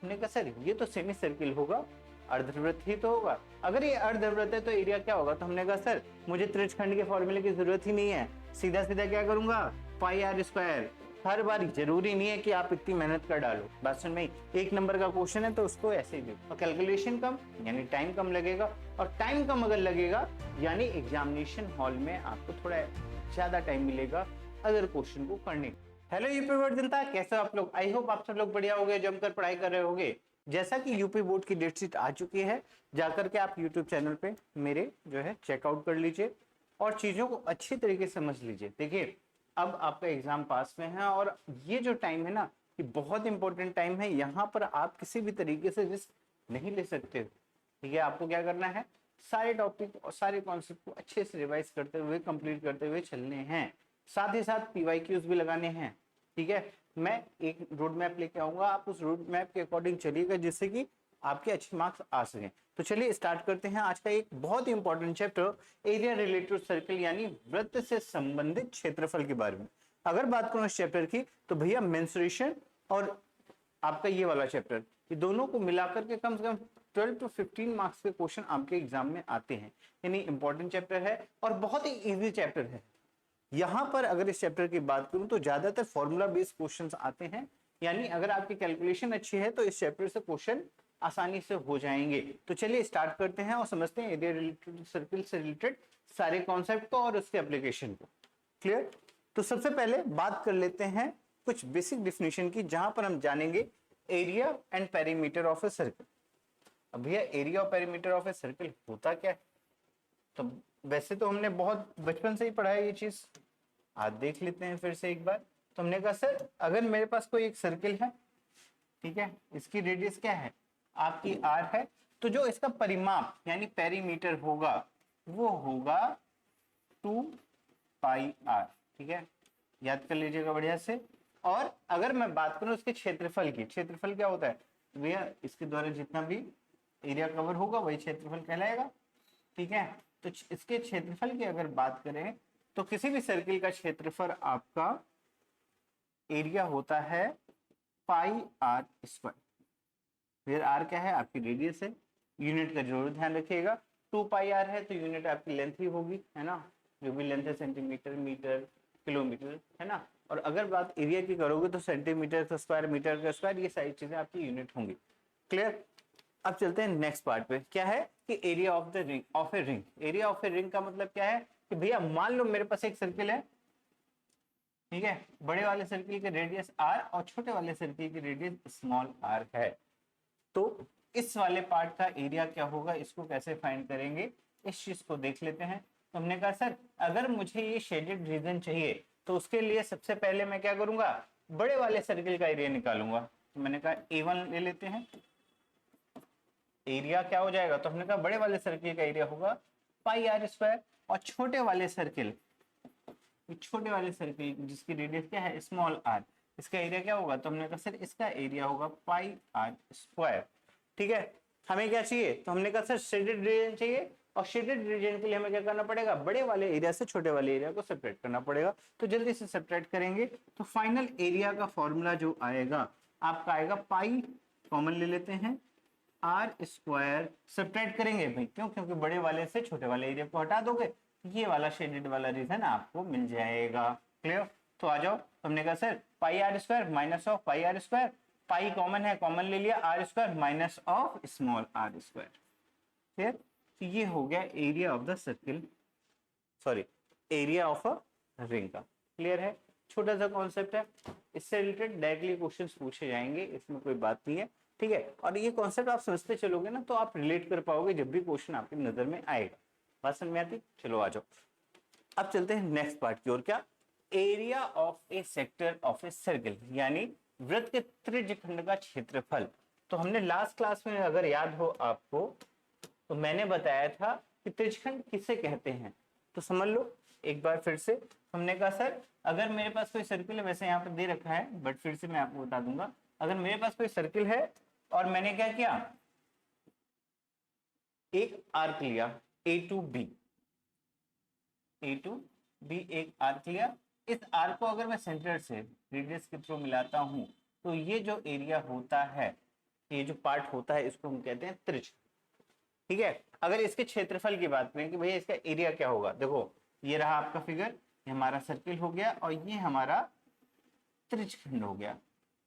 हमने कहा सर ये तो सेमी सर्किल होगा, अर्धवृत्त ही तो होगा। अगर ये अर्धवृत्त है तो एरिया क्या होगा? तो हमने कहा सर मुझे त्रिज्यखंड के फॉर्मूले की जरूरत ही नहीं है, सीधा सीधा क्या करूंगा, पाई आर स्क्वायर। हर बार जरूरी नहीं है कि आप इतनी मेहनत कर डालो, बात समझ में? एक नंबर का क्वेश्चन है तो उसको ऐसे ही दो, और कैलकुलेशन कम यानी टाइम कम लगेगा, और टाइम कम अगर लगेगा यानी एग्जामिनेशन हॉल में आपको थोड़ा ज्यादा टाइम मिलेगा अगर क्वेश्चन को करने। हेलो यूपी बोर्ड जनता, कैसे हो आप लोग? आई होप आप सब लोग बढ़िया हो गए, जमकर पढ़ाई कर रहे होगे। जैसा कि यूपी बोर्ड की डेट शीट आ चुकी है, जाकर के आप यूट्यूब चैनल पे मेरे जो है चेकआउट कर लीजिए और चीजों को अच्छी तरीके से समझ लीजिए। देखिए अब आपका एग्जाम पास में है और ये जो टाइम है ना, ये बहुत इंपॉर्टेंट टाइम है। यहाँ पर आप किसी भी तरीके से रिस्क नहीं ले सकते। ठीक है, आपको क्या करना है, सारे टॉपिक और सारे कॉन्सेप्ट को अच्छे से रिवाइज करते हुए कंप्लीट करते हुए चलने हैं। साथ ही साथ पीवाईक्यूज भी लगाने हैं। ठीक है, मैं एक रोड मैप लेके आऊंगा, आप उस रोड मैप के अकॉर्डिंग चलिएगा जिससे कि आपके अच्छे मार्क्स आ सकें। तो चलिए स्टार्ट करते हैं आज का एक बहुत ही important chapter, area related circle यानी वृत्त से संबंधित क्षेत्रफल के बारे में। अगर बात करूं इस चैप्टर की तो भैया मेंसुरेशन और आपका ये वाला चैप्टर, ये दोनों को मिलाकर के कम से कम 12 to 15 मार्क्स के क्वेश्चन आपके एग्जाम में आते हैं। यानी इंपॉर्टेंट चैप्टर है और बहुत ही इजी चैप्टर है। यहां पर अगर इस चैप्टर की बात करूं तो ज्यादातर फॉर्मूला बेस्ड क्वेश्चंस आते हैं, यानी अगर आपकी कैलकुलेशन अच्छी है तो इस चैप्टर से क्वेश्चन आसानी से हो जाएंगे। तो चलिए स्टार्ट करते हैं और समझते हैं एरिया रिलेटेड सर्किल से रिलेटेड सारे कॉन्सेप्ट को और उसके एप्लीकेशन को। क्लियर? तो सबसे पहले बात कर लेते हैं कुछ बेसिक डेफिनेशन की, जहां पर हम जानेंगे area and perimeter of a circle. अब भैया एरिया और पेरीमीटर ऑफ ए सर्कल होता क्या है? तो वैसे तो हमने बहुत बचपन से ही पढ़ा है ये चीज, आज देख लेते हैं फिर से एक बार। तो हमने कहा सर अगर मेरे पास कोई एक सर्किल है, ठीक है, इसकी रेडियस क्या है, आपकी आर है, तो जो इसका परिमाप यानी पेरीमीटर होगा वो होगा 2πr। ठीक है, याद कर लीजिएगा बढ़िया से। और अगर मैं बात करूं इसके क्षेत्रफल की, क्षेत्रफल क्या होता है भैया, इसके द्वारा जितना भी एरिया कवर होगा वही क्षेत्रफल कहलाएगा। ठीक है, तो इसके क्षेत्रफल की अगर बात करें तो किसी भी सर्किल का क्षेत्रफल आपका एरिया होता है पाई आर स्क्वायर। फिर आर क्या है, आपकी रेडियस है, यूनिट का जरूर ध्यान रखिएगा। 2πr है तो यूनिट आपकी लेंथ ही होगी, है ना, जो भी लेंथ है सेंटीमीटर, मीटर, किलोमीटर, है ना। और अगर बात एरिया की करोगे तो सेंटीमीटर का स्क्वायर, मीटर का स्क्वायर, ये सारी चीजें आपकी यूनिट होंगी। क्लियर? अब चलते हैं नेक्स्ट पार्ट पे। क्या है कि area of the ring of a ring. Area of a ring का मतलब क्या है कि भैया मान लो मेरे पास एक सर्किल है, ठीक है, बड़े वाले सर्किल की रेडियस आर और छोटे वाले सर्किल की रेडियस स्मॉल आर है, तो इस वाले पार्ट का एरिया क्या होगा, इसको कैसे फाइंड करेंगे, इस चीज को देख लेते हैं। तो हमने कहा सर अगर मुझे ये शेडेड रीजन चाहिए तो उसके लिए सबसे पहले मैं क्या करूंगा, बड़े वाले सर्किल का एरिया निकालूंगा। तो मैंने कहा A1 ले लेते हैं, एरिया क्या हो जाएगा, तो हमने कहा बड़े वाले सर्किल का एरिया होगा पाई आर स्क्वायर, और छोटे वाले सर्किल जिसकी रेडियस क्या है स्मॉल आर, इसका एरिया क्या होगा, तो हमने कहा सर इसका एरिया होगा पाई आर स्क्वायर। ठीक है, हमें क्या चाहिए, तो हमने कहा सर शेडेड रीजन चाहिए, और शेडेड रीजन के लिए हमें क्या करना पड़ेगा, बड़े वाले एरिया से छोटे वाले एरिया को सेपरेट करना पड़ेगा। तो जल्दी से सेपरेट करेंगे तो फाइनल एरिया का फॉर्मूला जो आएगा आपका आएगा पाई, कॉमन ले लेते हैं, आर स्क्वायर, सब्ट्रैक्ट करेंगे भाई, क्यों, क्योंकि बड़े वाले से छोटे वाले एरिया को हटा दोगे, ये वाला शेडेड वाला रीजन आपको मिल जाएगा। क्लियर? तो आ जाओ, तुमने कहा sir pi r square minus of pi r square, pi common है, कॉमन ले लिया, r square minus of small r square. Clear? तो ये हो गया area of the circle, sorry area of a ring का। क्लियर है? छोटा सा कॉन्सेप्ट है, इससे रिलेटेड डायरेक्टली क्वेश्चंस पूछे जाएंगे, इसमें कोई बात नहीं है। ठीक है, और ये कॉन्सेप्ट आप समझते चलोगे ना तो आप रिलेट कर पाओगे जब भी क्वेश्चन आपकी नजर में आएगा। बात समझ में आती? चलो आ जाओ, अब चलते हैं नेक्स्ट पार्ट की ओर। क्या? Area of A sector of a circle, यानी वृत्त के त्रिज्यखंड का क्षेत्रफल। तो हमने लास्ट क्लास में अगर याद हो आपको तो मैंने बताया था कि त्रिज्यखंड किसे कहते हैं, तो समझ लो एक बार फिर से। हमने कहा सर अगर मेरे पास कोई सर्किल है, वैसे यहाँ पर दे रखा है बट फिर से मैं आपको बता दूंगा, अगर मेरे पास कोई सर्किल है और मैंने क्या किया, एक आर्क लिया ए टू बी, एक आर्क लिया, इस आर्क को अगर मैं सेंटर से रेडियस के थ्रू मिलाता हूं तो ये जो एरिया होता है ये जो पार्ट होता है इसको हम कहते हैं त्रिज्य। ठीक है, अगर इसके क्षेत्रफल की बात करें कि भैया इसका एरिया क्या होगा, देखो ये रहा आपका फिगर, ये हमारा सर्किल हो गया और ये हमारा त्रिज्यखंड हो गया।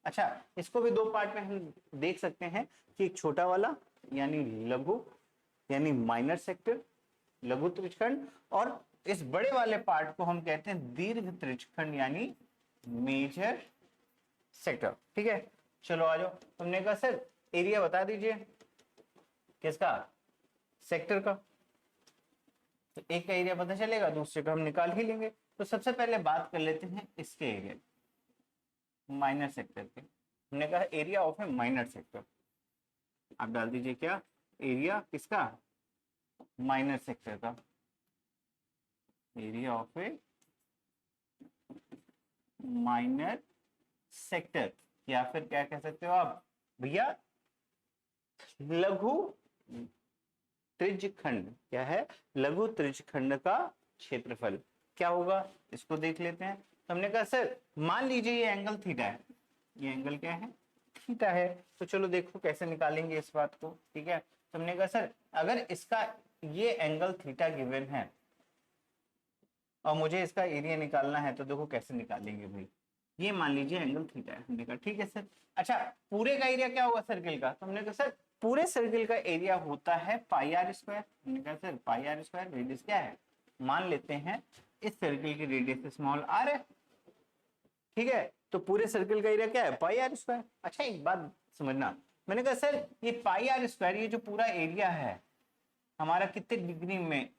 अच्छा, इसको भी दो पार्ट में हम देख सकते हैं कि एक छोटा वाला यानी लघु यानी माइनर सेक्टर, लघु त्रिज्यखंड, और इस बड़े वाले पार्ट को हम कहते हैं दीर्घ त्रिज्यखंड यानी मेजर सेक्टर। ठीक है, चलो आ जाओ। तुमने कहा सर एरिया बता दीजिए किसका, सेक्टर का। तो एक का एरिया पता चलेगा, दूसरे का हम निकाल ही लेंगे। तो सबसे पहले बात कर लेते हैं इसके एरिया, माइनर सेक्टर के। हमने कहा area of A minor sector, आप डाल दीजिए क्या, एरिया किसका, माइनर सेक्टर का। Area of A minor sector, या फिर क्या कह सकते हो आप भैया, लघु त्रिज्यखंड। क्या है, लघु त्रिज्यखंड का क्षेत्रफल क्या होगा, इसको देख लेते हैं। तो हमने कहा सर मान लीजिए ये एंगल थीटा है, ये एंगल क्या है, थीटा है। तो चलो देखो कैसे निकालेंगे इस बात को। ठीक है, तो हमने कहा सर अगर इसका ये एंगल थीटा गिवन है और मुझे इसका एरिया निकालना है, तो देखो कैसे निकालेंगे भाई। ये मान लीजिए एंगल थीटा है, हमने कहा ठीक है सर। अच्छा, पूरे का एरिया क्या होगा सर्किल का, तो हमने कहा सर पूरे सर्किल का एरिया होता है पाई आर स्क्वायर। हमने कहा sir pi r square, radius क्या है, मान लेते हैं इस सर्किल की रेडियस स्मॉल आर है। ठीक है, तो पूरे सर्किल का एरिया क्या है, पाई आर स्क्वायर। अच्छा एक बात समझना, मैंने कहा सर ये पाई आर स्क्वायर, ये जो पूरा एरिया है हमारा कितने डिग्री में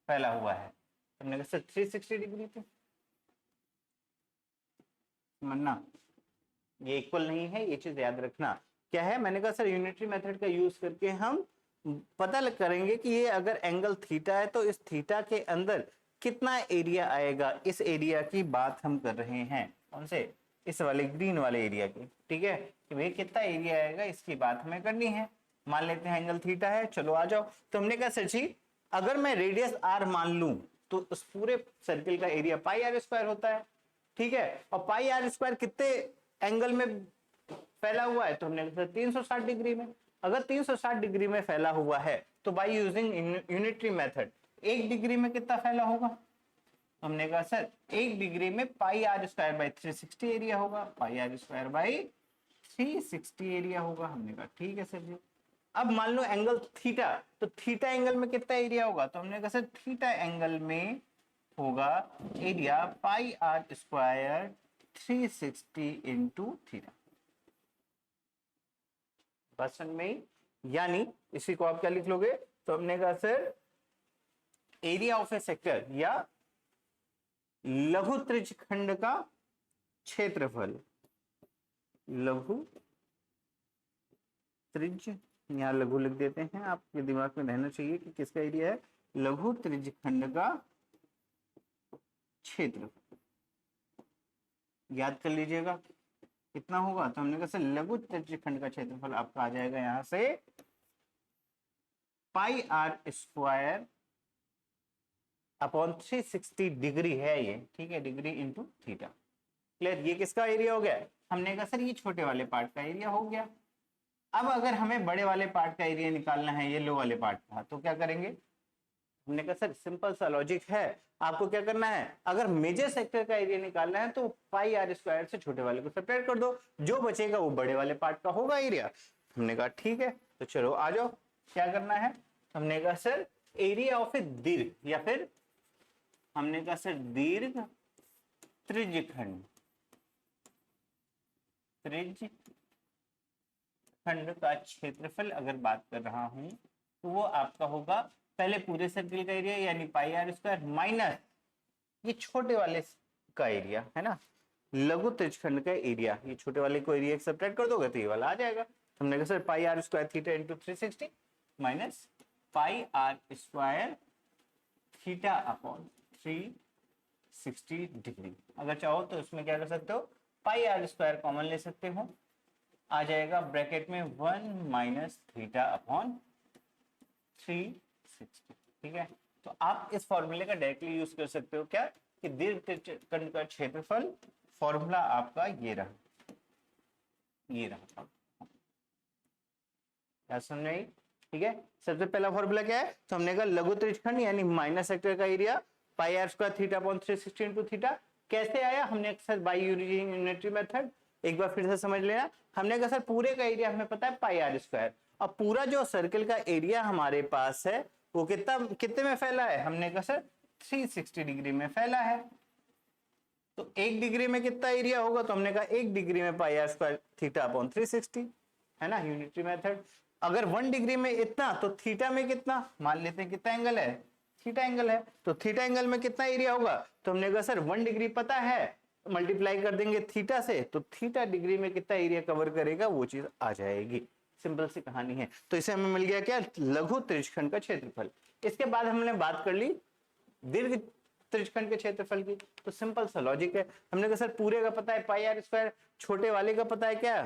फैला हुआ है, हमने कहा सर 360 डिग्री पे। समझना, ये इक्वल नहीं है, ये चीज याद रखना। क्या है, मैंने कहा सर यूनिटरी मेथड का यूज करके हम पता करेंगे कि ये अगर एंगल थीटा है तो इस थीटा के अंदर कितना एरिया आएगा। इस एरिया की बात हम कर रहे हैं, कौन से, इस वाले ग्रीन वाले एरिया की। ठीक है, कि भाई कितना एरिया आएगा इसकी बात हमें करनी है। मान लेते हैं एंगल थीटा है, चलो आ जाओ। तो हमने कहा सर जी अगर मैं रेडियस आर मान लूं तो उस पूरे सर्किल का एरिया पाई आर स्क्वायर होता है। ठीक है, और पाई आर स्क्वायर कितने एंगल में फैला हुआ है, तो हमने कहा 360 डिग्री में। अगर 360 डिग्री में फैला हुआ है तो बाय यूजिंग यूनिटरी मेथड एक डिग्री में कितना फैला होगा, हमने कहा सर एक डिग्री में पाई आर स्क्वायर बाई 360 एरिया होगा, pi r square by 360 area होगा। हमने कहा ठीक है सर जी। अब मान लो एंगल थीटा, तो थीटा एंगल में कितना एरिया होगा, तो हमने कहा सर थीटा एंगल में होगा area pi r square 360 into theta. Person में, यानी इसी को आप क्या लिख लोगे, तो हमने कहा sir area of A sector या लघु त्रिज्यखंड का क्षेत्रफल, लघु त्रिज्य, यहां लघु लिख देते हैं, आपके दिमाग में रहना चाहिए कि किसका एरिया है, लघु त्रिज्यखंड का क्षेत्र। याद कर लीजिएगा कितना होगा, तो हमने कहा सर लघु त्रिज्यखंड का क्षेत्रफल आपका आ जाएगा यहां से pi r square upon 360 degree है ये। ठीक है, डिग्री इंटू थीटा। क्लियर, ये किसका एरिया हो गया, हमने कहा सर ये छोटे वाले पार्ट का एरिया हो गया। अब अगर हमें बड़े वाले पार्ट का एरिया निकालना है, ये लो वाले पार्ट का, तो क्या करेंगे, हमने कहा सर सिंपल सा लॉजिक है। आपको क्या करना है, अगर मेजर सेक्टर का एरिया निकालना है तो पाई आर स्क्वायर से छोटे वाले को सेपरेट कर दो, जो बचेगा वो बड़े वाले पार्ट का होगा एरिया। हमने कहा ठीक है, तो चलो आ जाओ क्या करना है। हमने कहा सर एरिया ऑफ ए दीर्घ, या फिर हमने कहा सर दीर्घ त्रिज्यखंड, त्रिज्यखंड का क्षेत्रफल अगर बात कर रहा हूं तो वो आपका होगा पहले पूरे सर्किल का एरिया यानी पाई आर स्क्वायर माइनस ये छोटे वाले का एरिया है ना, लघु त्रिज्यखंड का एरिया। ये छोटे वाले को एरिया सब्ट्रैक्ट कर दोगे तो ये वाला आ जाएगा। हमने कहा sir pi r square theta into 360 minus pi r square theta upon 360 degree. अगर चाहो तो इसमें क्या कर सकते हो, पाई आर स्क्वायर कॉमन ले सकते हो, आ जाएगा ब्रैकेट में 1 माइनस थीटा अपॉन 360। ठीक है, तो आप इस फॉर्मूले का डायरेक्टली यूज कर सकते हो क्या, कि दीर्घ त्रिज्यखंड का क्षेत्रफल, फॉर्मूला आपका ये रहा, ये रहा। क्या सुन रही? ठीक है, सबसे पहला फॉर्मूला क्या है? तो हमने कहा लघु त्रिज्यखंड यानी माइनस सेक्टर का area pi r square theta upon 360 into theta. कैसे आया? हमने अक्सर बाय यूजिंग यूनिटरी मेथड। एक बार फिर से समझ लेना, हमने कहा सर पूरे का एरिया हमें पता है पाई आर स्क्वायर, अब पूरा जो सर्कल का एरिया हमारे पास है वो कितने में फैला है? हमने कहा सर 360 डिग्री में फैला है। तो 1 डिग्री में कितना एरिया होगा? तो हमने कहा 1 डिग्री में पाई आर स्क्वायर थीटा अपॉन 360, है ना, यूनिटरी मेथड। अगर 1 डिग्री में इतना तो थीटा में कितना? मान लेते हैं कितना एंगल है? थीटा एंगल है, तो थीटा एंगल में कितना एरिया होगा? तो हमने कहा सर 1 डिग्री पता है, मल्टीप्लाई कर देंगे थीटा से, तो थीटा डिग्री में कितना एरिया कवर करेगा वो चीज आ जाएगी। सिंपल सी कहानी है। तो इसे हमें मिल गया क्या? लघु त्रिज्यखंड का क्षेत्रफल। इसके बाद हमने बात कर ली दीर्घ त्रिज्यखंड के क्षेत्रफल की। तो सिंपल सा लॉजिक है, हमने कहा सर पूरे का पता है पाई आर स्क्वायर, छोटे वाले का पता है क्या?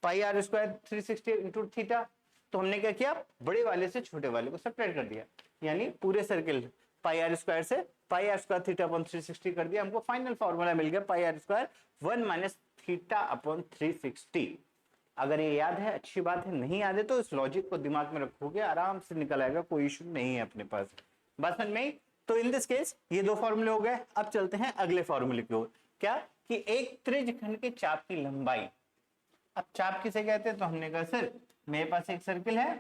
पाई आर स्क्वायर 360 इंटू थीटा। तो हमने क्या किया? बड़े वाले से छोटे वाले को सब्ट्रैक्ट कर दिया, यानी पूरे सर्किल पाई आर स्क्वायर से pi r square theta upon 360 कर दिया। हमको फाइनल फॉर्मूला मिल गया pi r square 1 minus theta upon 360। अगर ये याद है अच्छी बात है, नहीं याद है तो इस लॉजिक को दिमाग में रखोगे आराम से निकल आएगा, कोई इशू नहीं है अपने पास। बात समझ में? तो इन दिस केस ये दो फॉर्मूले हो गए। अब चलते हैं अगले फॉर्मूले की ओर। क्या? कि एक त्रिज्यखंड के चाप की लंबाई। अब चाप किसे कहते हैं? तो हमने कहा सर मेरे पास एक सर्किल है,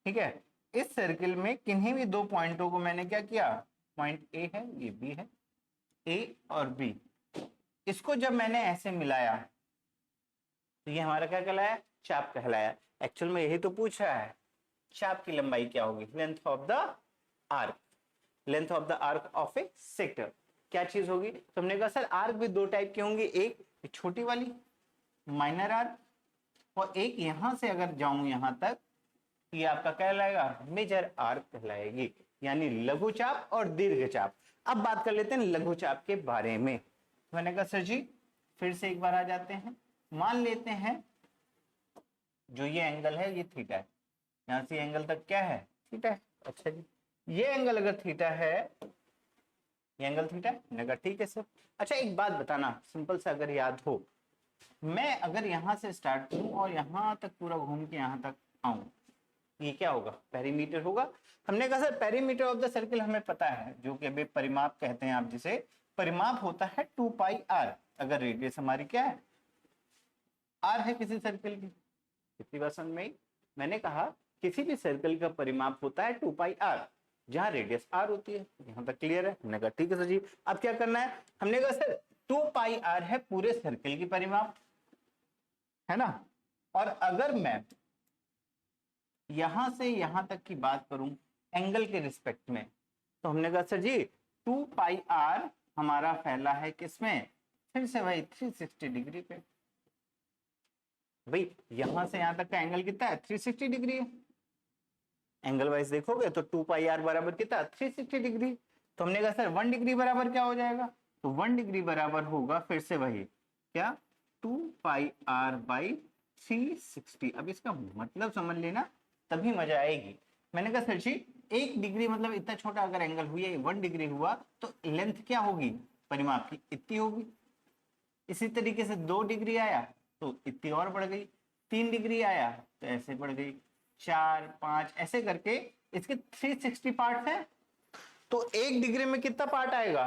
ठीक है, इस सर्किल में किन्हीं भी दो पॉइंटों को मैंने क्या किया? पॉइंट ए है, ये बी है, ए और बी, इसको जब मैंने ऐसे मिलाया तो ये हमारा क्या कहलाया? चाप कहलाया। एक्चुअल में यही तो पूछ रहा है, चाप की लंबाई क्या होगी? Length of the arc, length of the arc of A sector क्या चीज होगी? तो हमने कहा सर आर्क भी दो टाइप की होंगी, एक छोटी वाली माइनर आर्क, और एक यहां से अगर जाऊं यहां तक, ये आपका कहलाएगा मेजर आर्क कहलाएगी, यानी लघु चाप और दीर्घ चाप। अब बात कर लेते हैं लघु चाप के बारे में। मैंने कहा सर जी फिर से एक बार आ जाते हैं, मान लेते हैं जो ये एंगल है ये थीटा है, यहां से एंगल तक क्या है? थीटा है। अच्छा जी, ये एंगल अगर थीटा है, ये एंगल थीटा है, मैंने कहा ठीक है सर। अच्छा एक बात बताना सिंपल सा अगर याद हो, मैं अगर यहां से स्टार्ट करूं और यहां तक पूरा घूम के यहां तक आऊं, ये क्या होगा? पेरीमीटर होगा। हमने कहा sir perimeter of the circle हमें पता है, जो कि अभी परिमाप कहते हैं आप जिसे, परिमाप होता है 2 पाई आर। अगर रेडियस हमारी क्या है? आर है किसी सर्किल की। कितनी बार समझ में आई? मैंने कहा किसी भी सर्कल का परिमाप होता है 2 पाई आर, जहां रेडियस आर होती है। यहां तक क्लियर है? हमने कहा ठीक है सर जी। अब क्या करना है? हमने कहा सर 2 पाई आर है पूरे सर्किल की परिमाप, है ना, और अगर मैं यहां से यहां तक की बात करूं एंगल के रिस्पेक्ट में, तो हमने कहा सर जी 2 पाई आर हमारा फैला है किसमें? फिर से भाई 360 डिग्री पे। भाई यहां से यहां तक का एंगल कितना है? 360 डिग्री है। एंगल वाइज देखोगे तो 2 पाई आर बराबर कितना? 360 डिग्री। तो हमने कहा सर 1 डिग्री बराबर क्या हो जाएगा? तो 1 डिग्री बराबर होगा फिर से वही क्या? 2 पाई आर बाई 360। अब इसका मतलब समझ लेना तभी मजा आएगी। मैंने कहा सर जी 1 डिग्री मतलब इतना छोटा अगर एंगल हुआ, 1 डिग्री हुआ तो लेंथ क्या होगी परिमाप की? इतनी होगी। इसी तरीके से 2 डिग्री आया तो इतनी और बढ़ गई, 3 डिग्री आया तो ऐसे बढ़ गई, 4 5 ऐसे करके इसके 360 पार्ट है। तो 1 डिग्री में कितना पार्ट आएगा?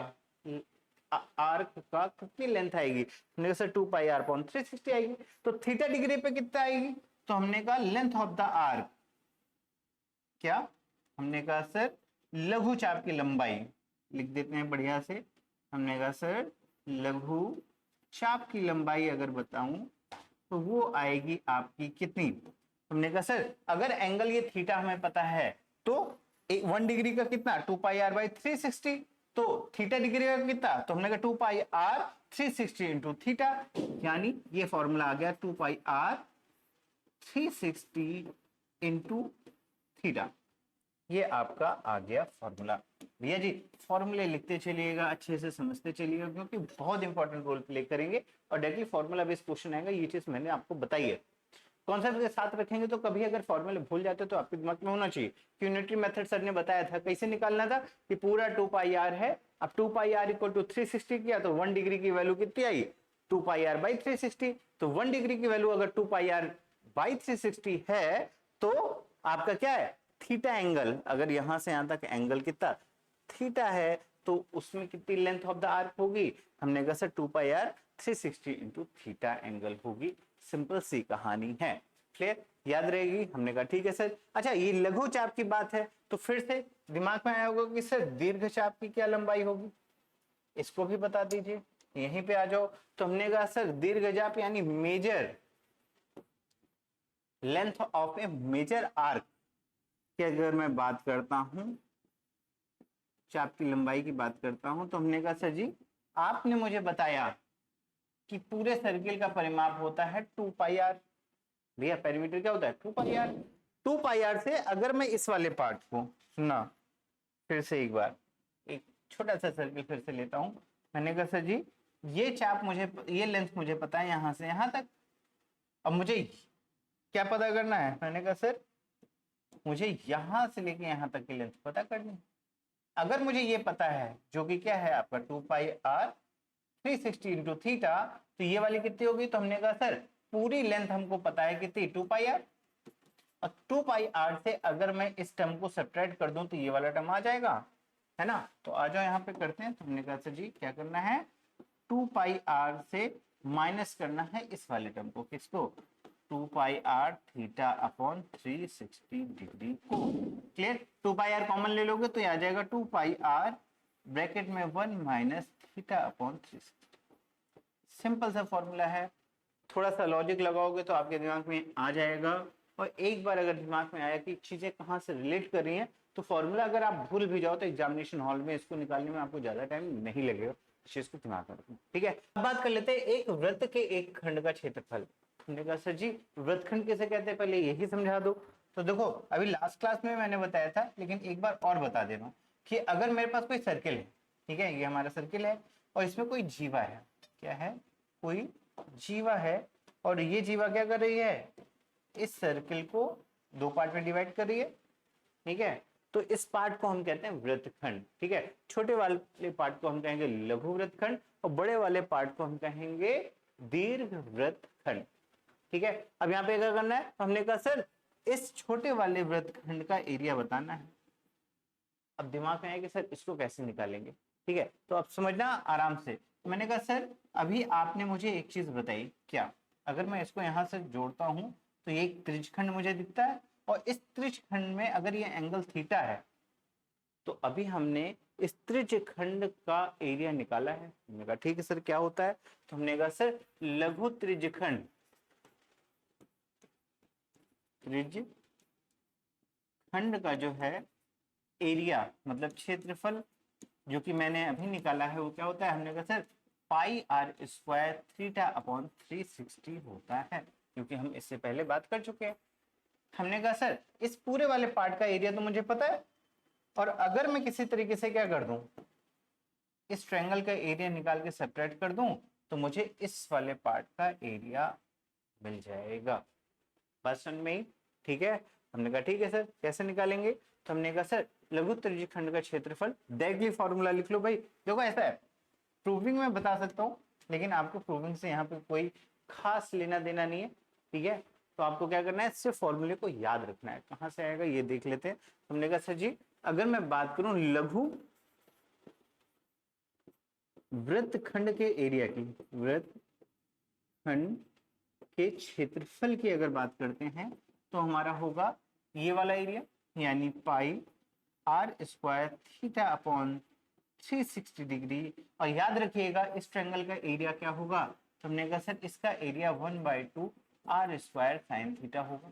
आर्क का कितनी लेंथ आएगी? हमने कहा सर 2 पाई आर अपॉन 360 आएगी। तो थीटा डिग्री पे कितना आएगी? तो हमने कहा लेंथ ऑफ द आर्क, क्या? हमने कहा सर लघु चाप की लंबाई, लिख देते हैं बढ़िया से। हमने कहा सर लघु चाप की लंबाई अगर बताऊं तो वो आएगी आपकी कितनी? हमने कहा सर अगर एंगल ये थीटा हमें पता है तो 1 डिग्री का कितना? 2 पाई आर बाई 360। तो थीटा डिग्री का कितना? तो हमने कहा 2 पाई आर 360 इंटू थीटा, यानी ये फॉर्मूला आ गया 2 पाई आर 360 इंटू थीटा। ये आपका आ गया फॉर्मूला। भैया जी फॉर्मूले लिखते चलिएगा, अच्छे से समझते चलिएगा, क्योंकि बहुत इंपॉर्टेंट रोल प्ले करेंगे और डायरेक्टली फॉर्मूला बेस्ड क्वेश्चन आएगा। ये चीज मैंने आपको बताई है। कॉन्सेप्ट के साथ रखेंगे तो कभी अगर फॉर्मूले भूल जाते तो आपके दिमाग में होना चाहिए कि यूनिटरी मेथड सर ने बताया था कैसे निकालना था, कि पूरा 2 पाई आर है। अब 2 पाई आर इक्वल टू 360 किया तो 1 डिग्री की वैल्यू कितनी आई? 2 पाई आर बाई 360। तो 1 डिग्री की वैल्यू अगर 2 पाई आर बाई 360 है तो आपका क्या है, थीटा एंगल, अगर यहां से यहां तक एंगल कितना थीटा है तो उसमें कितनी लेंथ ऑफ द आर्क होगी, हमने कहा sir 2 pi r 360 into theta angle होगी। सिंपल सी कहानी है, क्लियर, याद रहेगी। हमने कहा ठीक है सर। अच्छा ये लघु चाप की बात है तो फिर से दिमाग में आया होगा कि सर दीर्घ चाप की क्या लंबाई होगी, इसको भी बता दीजिए, यहीं पे आ जाओ। तो हमने कहा सर दीर्घ चाप यानी major length of a major arc की अगर मैं बात करता हूं, चाप की लंबाई की बात करता हूं, तो हमने कहा सर जी आपने मुझे बताया कि पूरे सर्किल का परिमाप होता है 2 पाई आर। भैया पेरीमीटर क्या होता है 2 पाई आर। 2 पाई आर से अगर मैं इस वाले पार्ट को, सुना फिर से एक बार, एक छोटा सा सर्किल फिर से लेता हूं। मैंने कहा सर जी ये चाप मुझे, ये लेंथ मुझे पता है यहां से यहां तक, अब मुझे क्या पता करना है, मैंने कहा सर मुझे यहां से लेके यहां तक की लेंथ पता करनी है। अगर मुझे ये पता है जो कि क्या है आपका 2 पाई आर 360 इंटू थीटा, तो ये वाली कितनी होगी, तो हमने कहा सर पूरी लेंथ हमको पता है कितनी 2 पाई आर, और 2 पाई आर से अगर मैं इस टर्म को सब्ट्रैक्ट कर दूं तो ये वाला टर्म आ जाएगा, है ना। तो आ जाओ यहाँ पे करते हैं। तो हमने कहा सर जी क्या करना है, 2 पाई आर से माइनस करना है इस वाले टर्म को, किसको, 2 pi r theta upon 360 degree को। क्लियर, 2 पाई आर कॉमन ले लोगे तो ये आ जाएगा 2 पाई आर ब्रैकेट में 1 माइनस थीटा अपॉन 360। सिंपल सा फॉर्मूला है, थोड़ा सा लॉजिक लगाओगे तो आपके दिमाग में आ जाएगा। और एक बार अगर दिमाग में आया कि चीजें कहाँ से रिलेट कर रही हैं, तो फॉर्मूला अगर आप भूल भी जाओ तो एग्जामिनेशन हॉल में इसको निकालने में आपको ज्यादा टाइम नहीं लगेगा। इस चीज को दिमाग में रखना, ठीक है। अब बात कर लेते हैं एक वृत्त के एक खंड का क्षेत्रफल। हमने कहा सर जी वृत्तखंड किसे कहते हैं, पहले यही समझा दो। तो देखो अभी लास्ट क्लास में मैंने बताया था, लेकिन एक बार और बता दे रहा हूँ कि अगर मेरे पास कोई सर्किल है, ठीक है, ये हमारा सर्किल है और इसमें कोई जीवा है, क्या है, कोई जीवा है, और ये जीवा क्या कर रही है, इस सर्किल को 2 पार्ट में डिवाइड कर रही है, ठीक है। तो इस पार्ट को हम कहते हैं वृत्तखंड, ठीक है। छोटे वाले पार्ट को हम कहेंगे लघु वृत्तखंड और बड़े वाले पार्ट को हम कहेंगे दीर्घ वृत्तखंड, ठीक है। अब यहाँ पे क्या करना है, हमने कहा सर इस छोटे वाले वृत्तखंड का एरिया बताना है। अब दिमाग में आया कि सर इसको कैसे निकालेंगे, ठीक है, तो अब समझना आराम से। मैंने कहा सर अभी आपने मुझे एक चीज बताई, क्या, अगर मैं इसको यहां से जोड़ता हूं तो ये एक त्रिज्यखंड मुझे दिखता है, और इस त्रिज्यखंड में अगर ये एंगल थीटा है तो अभी हमने इस त्रिज्यखंड का एरिया निकाला है। हमने कहा ठीक है सर क्या होता है, तो हमने कहा सर लघु त्रिज्यखंड, त्रिज्यखंड का जो है एरिया मतलब क्षेत्रफल जो कि मैंने अभी निकाला है वो क्या होता है, हमने कहा sir pi r square theta upon 360 होता है, क्योंकि हम इससे पहले बात कर चुके हैं। हमने कहा सर इस पूरे वाले पार्ट का एरिया तो मुझे पता है, और अगर मैं किसी तरीके से क्या कर दूं, इस ट्रायंगल का एरिया निकाल के सेपरेट कर दूं तो मुझे इस वाले पार्ट का एरिया मिल जाएगा। बात समझ में आई, ठीक है। हमने कहा ठीक है सर कैसे निकालेंगे, तो हमने कहा सर लघु त्रिज्यखंड का क्षेत्रफल, डायरेक्टली फॉर्मूला लिख लो भाई। देखो ऐसा है, प्रूविंग में बता सकता हूँ लेकिन आपको प्रूविंग से यहाँ पे कोई खास लेना देना नहीं है, ठीक है। तो आपको क्या करना है, सिर्फ फॉर्मूले को याद रखना है। कहाँ से आएगा ये देख लेते हैं। हमने कहा सर जी अगर मैं बात करूं लघु वृत्तखंड के एरिया की, वृत्तखंड के क्षेत्रफल की अगर बात करते हैं तो हमारा होगा ये वाला एरिया, यानी pi r square theta upon 360 degree. और याद रखिएगा इस ट्रायंगल का एरिया क्या होगा, तो हमने कहा सर इसका area 1/2 r square sine theta होगा,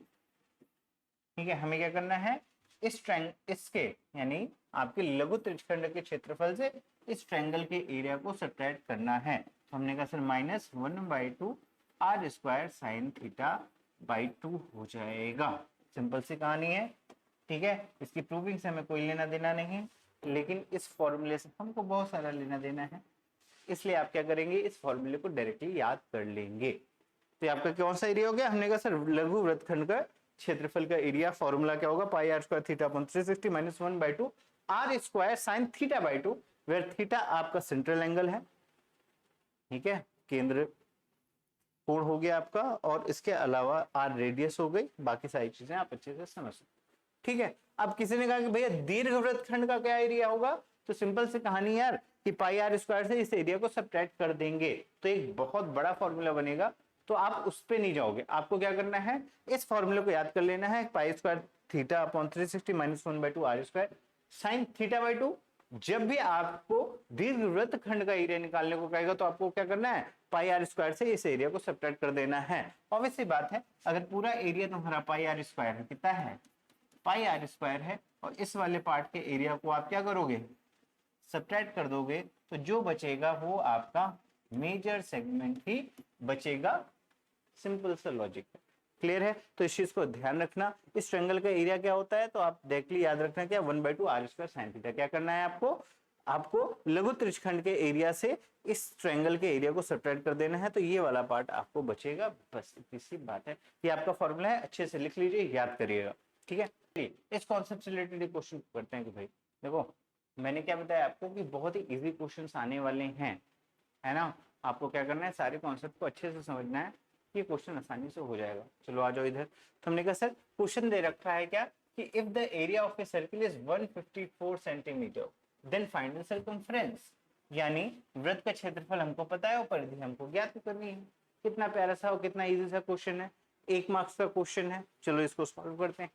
ठीक है। हमें क्या करना है, इस ट्रायंगल इसके यानी आपके लघु त्रिज्यखंड के क्षेत्रफल से इस ट्रायंगल के एरिया को सब्ट्रैक्ट करना है। तो हमने कहा sir -1/2 r square sine theta by 2 हो जाएगा। सिंपल सी कहानी है, ठीक है। इसकी प्रूविंग से हमें कोई लेना देना नहीं, लेकिन इस फॉर्मूले से हमको बहुत सारा लेना देना है, इसलिए आप क्या करेंगे, इस फॉर्मूले को डायरेक्टली याद कर लेंगे। तो ये आपका कौन सा एरिया हो गया, हमने कहा सर लघु वृत्तखंड का क्षेत्रफल का एरिया, फॉर्मूला क्या होगा, pi r square theta upon 360 minus 1/2 r square sine theta by 2, where theta आपका सेंट्रल एंगल है, ठीक है, केंद्र कोण हो गया आपका, और इसके अलावा आर रेडियस हो गई, बाकी सारी चीजें आप अच्छे से समझ सकते। ठीक है, अब किसी ने कहा कि भैया दीर्घ वृत्तखंड का क्या एरिया होगा, तो सिंपल सी कहानी यार कि पाई आर स्क्वायर से इस एरिया को सब्ट्रैक्ट कर देंगे तो एक बहुत बड़ा फॉर्मूला बनेगा, तो आप उस पे नहीं जाओगे, आपको क्या करना है, इस फॉर्मूले को याद कर लेना है, pi square theta upon 360 minus 1/2 r square sine theta by 2। जब भी आपको दीर्घ वृत्तखंड का एरिया निकालने को कहेगा तो आपको क्या करना है, पाई आर स्क्वायर से इस एरिया को सब्ट्रैक्ट कर देना है। ऑब्वियसली बात है, अगर पूरा एरिया तुम्हारा पाई आर स्क्वायर है, कितना है, पाई आर स्क्वायर है, और इस वाले पार्ट के एरिया को आप क्या करोगे, सब्ट्रैक्ट कर दोगे, तो जो बचेगा वो आपका मेजर सेगमेंट ही बचेगा। सिंपल सा लॉजिक है, क्लियर है। तो इस चीज को ध्यान रखना, इस ट्रायंगल का एरिया क्या होता है, तो आप डायरेक्टली याद रखना क्या, 1/2 आर स्क्वायर साइन थीटा। क्या करना है आपको लघु त्रिज्यखंड के एरिया से इस ट्रायंगल के एरिया को सब्ट्रैक्ट कर देना है, तो ये वाला पार्ट आपको बचेगा। बस इतनी सी बात है, ये आपका फॉर्मूला है, अच्छे से लिख लीजिए, याद करिएगा। ठीक है, इस कॉन्सेप्ट से रिलेटेड क्वेश्चन करते हैं कि भाई देखो, मैंने क्या बताया आपको कि बहुत ही इजी क्वेश्चंस आने वाले हैं, है ना। आपको क्या करना है, सारे कॉन्सेप्ट को अच्छे से समझना है, ये क्वेश्चन आसानी से हो जाएगा। चलो आ जाओ इधर। तो हमने कहा सर क्वेश्चन दे रखा है क्या कि if the area of a circle is 154 centimetre then find the circumference, यानी वृत्त का क्षेत्रफल हमको पता है और परिधि हमको ज्ञात करनी है। कितना प्यारा सा और कितना इजी सा क्वेश्चन है, 1 मार्क्स का क्वेश्चन है। चलो इसको सॉल्व करते हैं।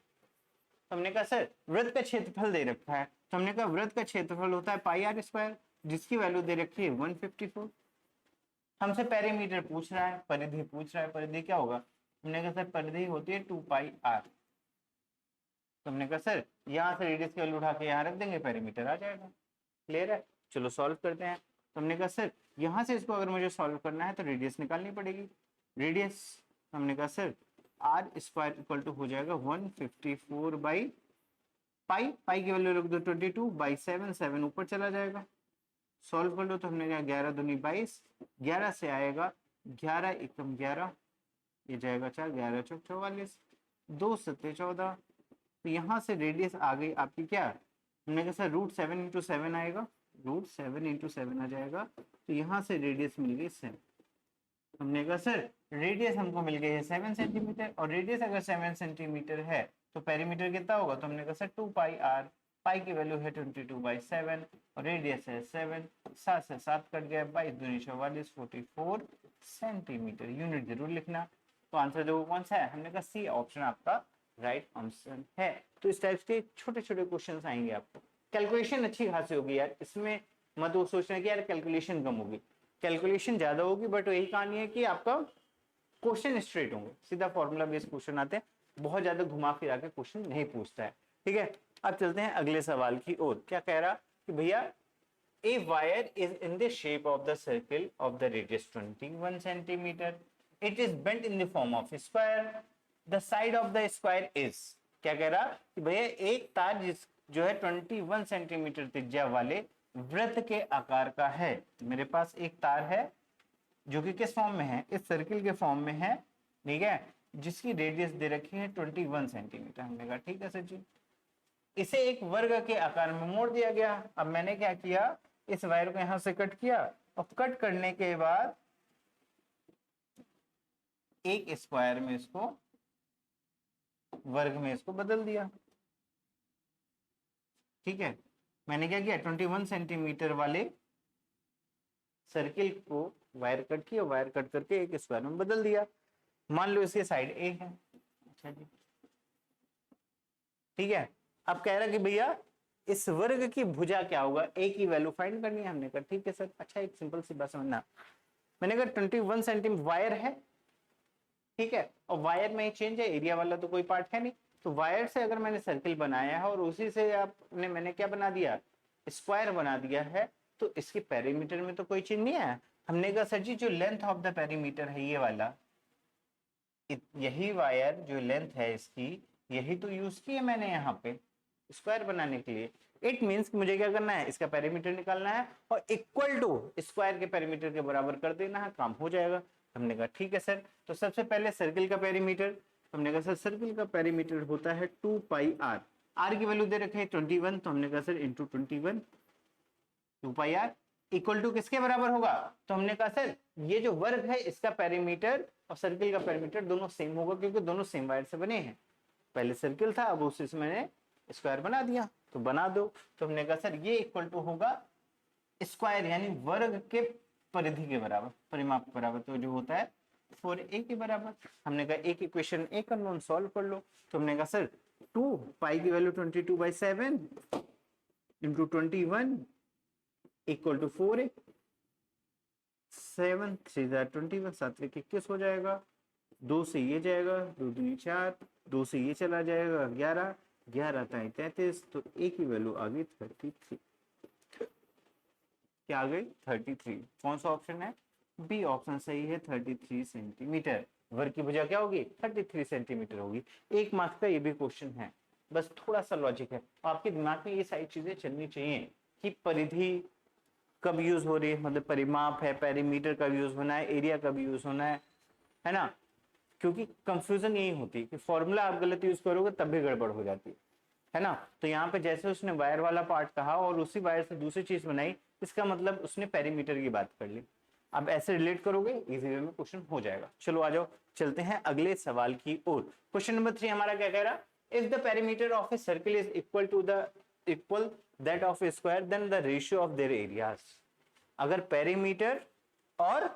तो हमने कहा सर वृत्त का क्षेत्रफल दे रखा है, तो हमने कहा वृत्त का क्षेत्रफल होता है पाई आर स्क्वायर, जिसकी वैल्यू दे रखी है 154। हमसे पेरीमीटर पूछ रहा है, परिधि पूछ रहा है, परिधि क्या होगा, हमने कहा सर परिधि होती है 2 पाई आर। तो हमने कहा सर यहाँ से रेडियस की वैल्यू उठा के यहाँ रख देंगे, पेरीमीटर आ जाएगा। क्लियर है, चलो सॉल्व करते हैं। तो हमने कहा सर यहाँ से इसको अगर मुझे सॉल्व करना है तो रेडियस निकालनी पड़ेगी। रेडियस हमने कहा sir r square equal to हो जाएगा 154 बाई पाई, पाई की वैल्यू रख दो 22 बाई 7, 7 ऊपर चला जाएगा। सॉल्व कर लो, तो हमने कहा 11 दूनी 22, 11 से आएगा 11 एकम 11, ये जाएगा 4, 11 चौक 44, 2 सत्ते 14। तो यहाँ से रेडियस आ गई आपकी क्या, हमने कहा सर √7 इंटू 7 आएगा, √7 इंटू 7 आ जाएगा। तो यहाँ से रेडियस मिल गई 7। हमने कहा सर रेडियस हमको मिल गई है 7 सेंटीमीटर, और रेडियस अगर 7 सेंटीमीटर है तो पेरीमीटर कितना होगा, तो हमने कहा सर 2 पाई आर, पाई की वैल्यू है 22 बाई 7 और रेडियस है 7, 7 से 7 कट गया, 22 दूनी 44, 44 सेंटीमीटर। यूनिट जरूर लिखना। तो आंसर जो कौन सा है, हमने कहा सी ऑप्शन आपका राइट आंसर है। तो इस टाइप के छोटे छोटे क्वेश्चन आएंगे आपको। कैलकुलेशन अच्छी खासी होगी यार, इसमें मत वो सोचना कि यार कैलकुलेशन कम होगी, कैलकुलेशन ज्यादा होगी, बट यही कहानी है कि आपका क्वेश्चन स्ट्रेट होंगे, सीधा फॉर्मूला बेस्ड क्वेश्चन आते हैं, बहुत ज्यादा घुमा फिरा के क्वेश्चन नहीं पूछता है। ठीक है, अब चलते हैं अगले सवाल की ओर। क्या कह रहा कि भैया a wire is in the shape of the circle of the radius 21 centimetre, it is bent in the form of square, the side of the square is. क्या कह रहा कि भैया एक तार जो है 21 सेंटीमीटर त्रिज्या वाले वृत्त के आकार का है। मेरे पास एक तार है जो कि किस फॉर्म में है, इस सर्किल के फॉर्म में है, ठीक है, जिसकी रेडियस दे रखी है 21 सेंटीमीटर। हमने कहा ठीक है सर जी, इसे एक वर्ग के आकार में मोड़ दिया गया। अब मैंने क्या किया, इस वायर को यहां से कट किया, और कट करने के बाद एक स्क्वायर में इसको, वर्ग में इसको बदल दिया। ठीक है, मैंने क्या किया, 21 सेंटीमीटर वाले सर्किल को वायर कट किया, वायर कट करके एक स्क्वायर में बदल दिया। मान लो इसके साइड ए है, अच्छा जी, ठीक है। अब कह रहा कि भैया इस वर्ग की भुजा क्या होगा, ए की वैल्यू फाइंड करनी है। हमने कहा ठीक है सर। अच्छा एक सिंपल सी बात समझना, मैंने कहा 21 सेंटीमीटर वायर है, ठीक है, और वायर में चेंज है, एरिया वाला तो कोई पार्ट है नहीं। तो वायर से अगर मैंने सर्किल बनाया है और उसी से आपने मैंने क्या बना दिया, स्क्वायर बना दिया है, तो इसके पेरीमीटर में तो कोई चेंज नहीं है। हमने कहा सर जी जो लेंथ ऑफ द पेरीमीटर है ये वाला, यही वायर जो लेंथ है इसकी, यही तो यूज की है मैंने यहाँ पे स्क्वायर बनाने के लिए। इट मीन्स मुझे क्या करना है, इसका पेरीमीटर निकालना है और इक्वल टू स्क्वायर के पेरीमीटर के बराबर कर देना है, काम हो जाएगा। हमने कहा ठीक है सर। तो सबसे पहले सर्किल का पेरीमीटर, हमने कहा सर सर्किल का पेरीमीटर होता है 2 पाई आर, आर की वैल्यू दे रखे है 21, तो हमने कहा sir into 21 2 pi r, equal to किसके बराबर होगा? तो हमने कहा सर ये जो वर्ग है इसका पेरीमीटर और सर्किल का पेरीमीटर दोनों सेम होगा, क्योंकि दोनों सेम वायर से बने हैं। पहले सर्किल था, अब उसी से मैंने स्क्वायर बना दिया, तो बना दो। तो हमने कहा सर ये इक्वल टू होगा स्क्वायर यानी वर्ग के परिधि के बराबर, परिमाप के बराबर, तो जो होता है 4a के बराबर। हमने कहा एक इक्वेशन ए का नॉन सॉल्व कर लो। तो हमने कहा सर 2 पाई की value 22/7 into 21 equal to 4a। 7 3 21, 7 21 हो जाएगा। 2 से ये जाएगा, 2 दूनी 4, 2 से ये चला जाएगा 11, 11 ताई 33, तो a की वैल्यू आ गई 33। क्या आ गई? 33। कौन सा ऑप्शन है? बी ऑप्शन सही है, 33 सेंटीमीटर। वर्ग की भुजा क्या होगी? 33 सेंटीमीटर होगी। 1 मार्क्स का ये भी क्वेश्चन है, बस थोड़ा सा लॉजिक है। आपके दिमाग में ये सारी चीजें चलनी चाहिए कि परिधि कब यूज हो रही है, मतलब परिमाप है, पेरीमीटर कब यूज होना है, एरिया कब यूज होना है ना? क्योंकि कंफ्यूजन यही होती है कि फॉर्मूला आप गलत यूज करोगे तब भी गड़बड़ हो जाती है ना? तो यहाँ पे जैसे उसने वायर वाला पार्ट कहा और उसी वायर से दूसरी चीज बनाई, इसका मतलब उसने पेरीमीटर की बात कर ली। अब ऐसे रिलेट करोगे इजी वे में क्वेश्चन हो जाएगा। चलो आ जाओ, चलते हैं अगले सवाल की ओर। क्वेश्चन नंबर 3 हमारा क्या कह रहा है? If the perimeter of a circle is equal that of a square then the ratio of their areas. अगर पेरीमीटर और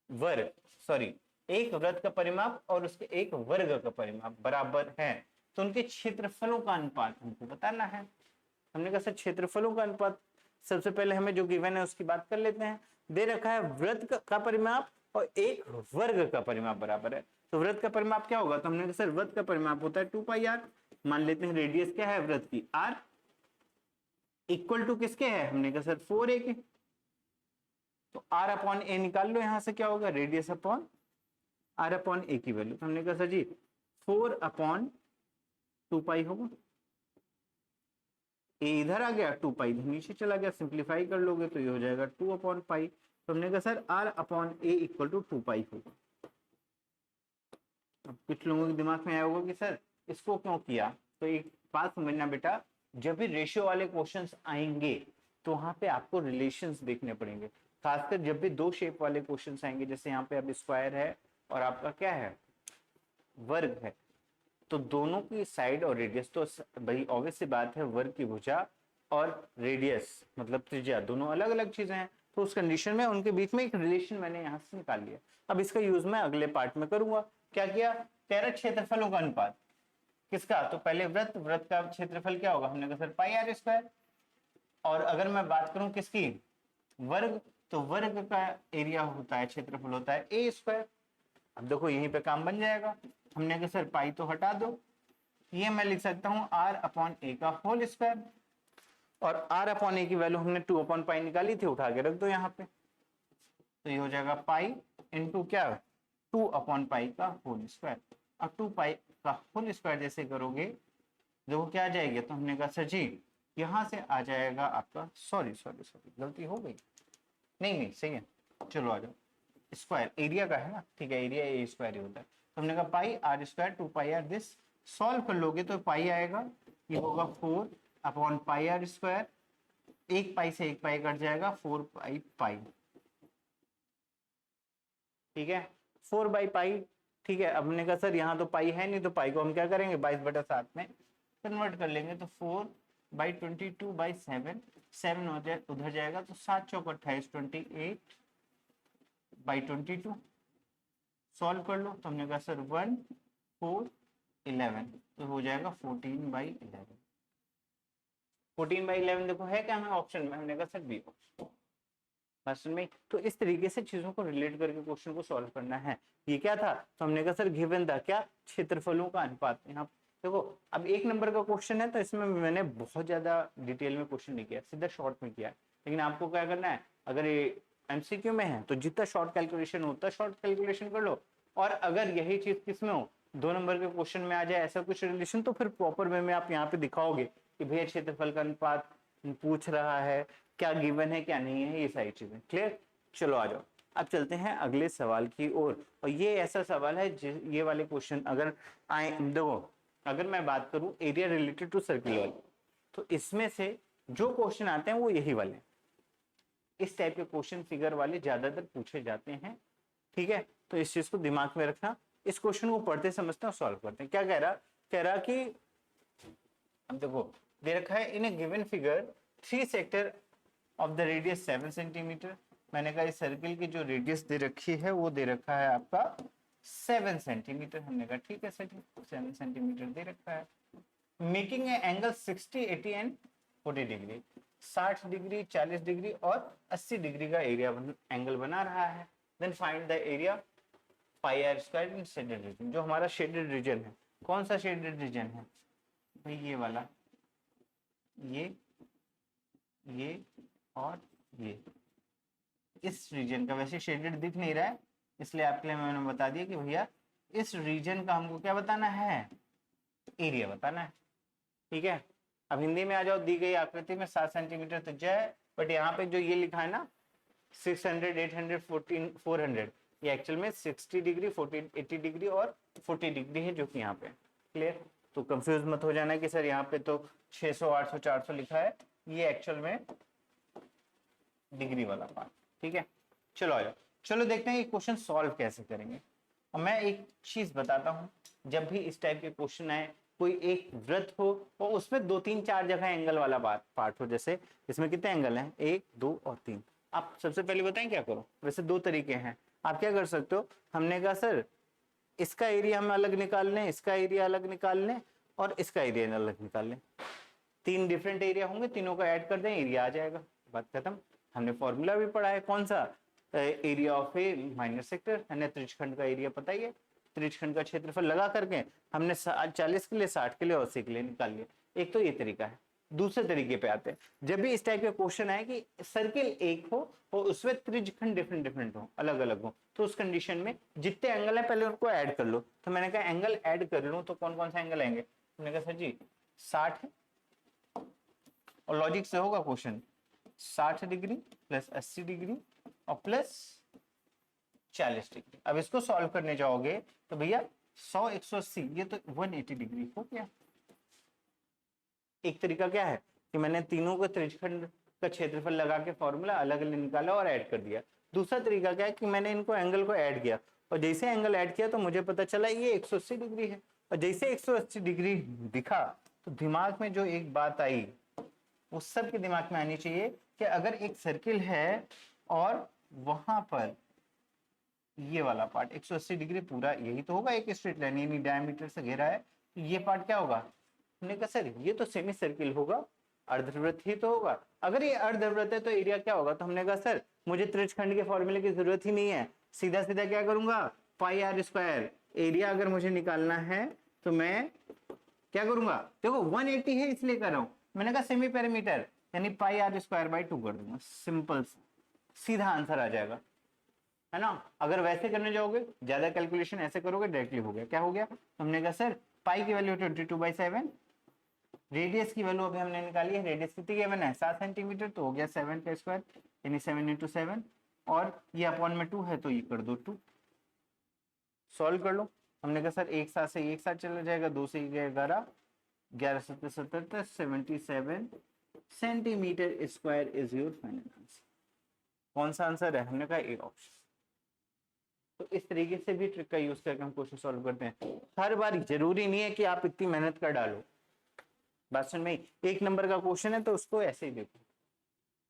वर्ग, सॉरी, एक वृत्त का परिमाप और उसके एक वर्ग का परिमाप बराबर है, तो उनके क्षेत्रफलों का अनुपात हमको बताना है। हमने कहा सर क्षेत्रफलों का अनुपात, सबसे पहले हमें जो गिवन है उसकी बात कर लेते हैं। दे रखा है वृत्त का परिमाप और एक वर्ग का परिमाप बराबर है, तो वृत्त का परिमाप क्या होगा? तो हमने कहा सर वृत्त का परिमाप होता है 2πr। मान लेते हैं रेडियस क्या है वृत्त की? r। इक्वल टू किसके है? हमने कहा सर 4a के। तो r अपॉन a निकाल लो, यहां से क्या होगा? Radius upon r upon a की वैल्यू। तो हमने कहा सर जी 4 अपॉन 2π होगा। a इधर आ गया, 2π इधर नीचे चला गया, सिंप्लीफाई कर लोगे तो ये हो जाएगा 2 अपॉन पाई। तो हमने कहा sir r upon a equal to 2π होगा। अब कुछ लोगों के दिमाग में आया होगा कि सर इसको क्यों किया? तो एक बात समझना बेटा, जब भी रेशियो वाले क्वेश्चंस आएंगे तो वहां पे आपको रिलेशंस देखने पड़ेंगे। खासकर जब भी दो शेप वाले क्वेश्चंस आएंगे, जैसे यहाँ पे अब स्क्वायर है और आपका क्या है? वर्ग है, तो दोनों की साइड और रेडियस, तो भाई ऑब्वियस सी बात है वर्ग की भुजा और रेडियस मतलब त्रिज्या दोनों अलग अलग चीजें हैं। तो उस कंडीशन में उनके बीच में एक रिलेशन मैंने यहाँ से निकाल लिया। अब इसका यूज मैं अगले पार्ट में करूंगा। क्या किया? कह रहा क्षेत्रफलों का अनुपात किसका? तो पहले वृत्त, वृत्त का क्षेत्रफल क्या होगा? हमने कहा सर पाई आर स्क्वायर। और अगर मैं बात करूं किसकी? वर्ग, तो वर्ग का एरिया होता है, क्षेत्रफल होता है ए स्क्वायर। अब देखो यहीं पे काम बन जाएगा। हमने कहा सर पाई तो हटा दो, ये मैं लिख सकता हूं r अपॉन ए का होल स्क्वायर। और r अपॉन ए की वैल्यू हमने 2 अपॉन पाई निकाली थी, उठा के रख दो यहाँ पे। तो ये हो जाएगा पाई इंटू क्या? 2 अपॉन पाई का होल स्क्वायर। अब 2 पाई का होल स्क्वायर जैसे करोगे देखो क्या आ जाएगी? तो हमने कहा सर जी यहां से आ जाएगा आपका, सॉरी गलती हो गई, नहीं सही है, चलो आ जाओ। स्क्वायर एरिया का है ना, ठीक है, एरिया ए स्क्वायर ही होता है। तो हमने कहा pi r square 2πr, this solve कर लोगे तो पाई आएगा, ये होगा 4 अपॉन पाई आर स्क्वायर। एक पाई से एक पाई कट जाएगा, 4 पाई, ठीक है, 4/पाई। ठीक है, अब हमने कहा सर यहाँ तो पाई है नहीं, तो पाई को हम क्या करेंगे? 22/7 में कन्वर्ट कर लेंगे, तो 4/22/7, 7 उधर जाएगा, तो 7 चौक 28, 28/22 सॉल्व कर लो। तो हमने कहा सर 1 4 11, तो हो जाएगा 14/11। 14/11 देखो है क्या हमें ऑप्शन में? हमने कहा सर बी ऑप्शन में। तो इस तरीके से चीजों को रिलेट करके क्वेश्चन को सॉल्व करना है। ये क्या था? तो हमने कहा सर गिवन था क्या? क्षेत्रफलों का अनुपात। यहाँ देखो अब 1 नंबर का क्वेश्चन है, तो इसमें मैंने बहुत ज्यादा डिटेल में क्वेश्चन नहीं किया, सीधा शॉर्ट में किया। लेकिन आपको क्या करना है, अगर ये एमसीक्यू में है तो जितना शॉर्ट कैलकुलेशन होता है शॉर्ट कैलकुलेशन कर लो। और अगर यही चीज किसमें हो, 2 नंबर के क्वेश्चन में आ जाए ऐसा कुछ रिलेशन, तो फिर प्रॉपर वे में आप यहाँ पे दिखाओगे कि भैया क्षेत्रफल का अनुपात पूछ रहा है, क्या गिवन है क्या नहीं है, ये सारी चीजें क्लियर। चलो आ जाओ, अब चलते हैं अगले सवाल की ओर। और ये ऐसा सवाल है, ये वाले क्वेश्चन अगर आए, देखो अगर मैं बात करूं एरिया रिलेटेड टू सर्किल वाले, तो इसमें से जो क्वेश्चन आते हैं वो यही वाले, इस टाइप के क्वेश्चन फिगर वाले ज्यादातर पूछे जाते हैं। ठीक है, तो इस चीज को दिमाग में रखना। इस क्वेश्चन को पढ़ते समझते हैं और सॉल्व करते हैं। क्या कह रहा कि अब देखो दे रखा है in a given figure 3 sector of the radius 7 centimetre. मैंने कहा इस सर्किल की जो रेडियस दे रखी है वो दे रखा है आपका 7 सेंटीमीटर। हमने कहा ठीक है सर, 7 सेंटीमीटर दे रखा है। Making a angle 60, 80 and 40 degree, 60 degree, 40 degree और 80 डिग्री का एरिया एंगल बना रहा है। Then find the area pi r square in shaded region. जो हमारा शेडेड रीजन है, कौन सा शेडेड रीजन है भाई? ये वाला, ये और ये, इस रीजन का। वैसे शेडेड दिख नहीं रहा है इसलिए आपके लिए मैंने बता दिया कि भैया इस रीजन का हमको क्या बताना है? एरिया बताना है। ठीक है, अब हिंदी में आ जाओ। दी गई आकृति में 7 सेंटीमीटर त्रिज्या है, बट यहाँ पे जो ये लिखा है ना 600, 800, 14, 400, ये एक्चुअल में 60 डिग्री, 40, 80 डिग्री और 40 डिग्री है जो कि यहाँ पे। क्लियर? तो कंफ्यूज मत हो जाना कि सर यहाँ पे तो 600, 800, 400 लिखा है, ये एक्चुअल में डिग्री वाला पार्ट। ठीक है, चलो आ जाओ, चलो देखते हैं ये क्वेश्चन सॉल्व कैसे करेंगे। और मैं एक चीज बताता हूँ, जब भी इस टाइप के क्वेश्चन आए, कोई एक वृत्त हो और उसमें 2, 3, 4 जगह एंगल वाला पार्ट हो। जैसे इसमें कितने एंगल हैं? 1, 2 और 3। आप सबसे पहले बताएं क्या करो। वैसे 2 तरीके हैं, आप क्या कर सकते हो। हमने कहा सर इसका एरिया हम अलग निकाल लें, इसका एरिया अलग निकाल लें और इसका एरिया अलग निकाल लें। 3 डिफरेंट एरिया होंगे, तीनों का ऐड कर दें, एरिया आ जाएगा, बात खत्म। हमने फॉर्मूला भी पढ़ा है, कौन सा? Area of A minor sector, है त्रिज्यखंड का एरिया पता ही है। त्रिज्यखंड का क्षेत्रफल लगा करके हमने 40 के लिए, 60 के लिए और 80 के लिए निकाल लिया। एक तो ये तरीका है। दूसरे तरीके पे आते हैं, जब भी इस टाइप के क्वेश्चन आए कि सर्किल एक हो और उसमें त्रिज्यखंड डिफरेंट डिफरेंट हो, अलग अलग हो, तो उस कंडीशन में जितने एंगल है पहले उनको ऐड कर लो। तो मैंने कहा एंगल ऐड कर लूं तो कौन कौन सा एंगल आएंगे? मैंने कहा सर जी 60 है, और लॉजिक से होगा क्वेश्चन, 60 डिग्री प्लस 80 डिग्री और प्लस 40 डिग्री। अब इसको सॉल्व करने जाओगे तो भैया 100, 180, ये तो 180 डिग्री हो गया। एक तरीका क्या है कि मैंने तीनों को त्रिज्यखंड का क्षेत्रफल लगा के फॉर्मूला अलग अलग निकाला और ऐड कर दिया। दूसरा तरीका क्या है कि मैंने इनको एंगल को ऐड किया, और जैसे एंगल ऐड किया तो मुझे पता चला ये 180 डिग्री है। और जैसे 180 डिग्री दिखा तो दिमाग में जो एक बात आई वो सबके दिमाग में आनी चाहिए कि अगर एक सर्किल है और वहां पर ये वाला पार्ट 180 डिग्री पूरा, यही तो होगा एक स्ट्रेट लाइन, यानी डायमीटर से घेरा है, तो ये पार्ट क्या होगा? हमने कहा सर ये तो सेमी सर्किल होगा, अर्धवृत्त ही तो होगा। अगर ये अर्धवृत्त है तो एरिया क्या होगा? तो हमने कहा सर मुझे त्रिज्यखंड के फॉर्मूले की जरूरत ही नहीं है, सीधा सीधा क्या करूंगा? पाई आर स्क्वायर। एरिया अगर मुझे निकालना है तो मैं क्या करूंगा? देखो 180 है इसलिए कर रहा हूं, मैंने कहा सेमी पेरीमीटर यानी पाई आर स्क्वायर बाई 2 कर दूंगा। सिंपल, सीधा आंसर आ जाएगा, है ना। अगर वैसे करने जाओगे, ज्यादा कैलकुलेशन ऐसे करोगे, डायरेक्टली हो गया। क्या हो गया? हमने कहा सर पाई की वैल्यू 22/7, रेडियस की वैल्यू अभी हमने निकाली है, रेडियस कितनी गिवन है? 7 सेंटीमीटर, तो हो गया 7 का स्क्वायर यानी 7 × 7, और ये अपॉन में 2 है तो ये कर दो 2। सॉल्व कर लो। हमने कहा सर एक साथ से एक साथ चला जाएगा, 2 से 11, 11 7 77, 77 centimetre square is your final answer. कौन सा आंसर है? हमने कहा ए ऑप्शन। तो इस तरीके से भी ट्रिक का यूज करके हम क्वेश्चन सॉल्व करते हैं। हर बार जरूरी नहीं है कि आप इतनी मेहनत कर डालो। बात समझ में? 1 नंबर का क्वेश्चन है तो उसको ऐसे ही देखो,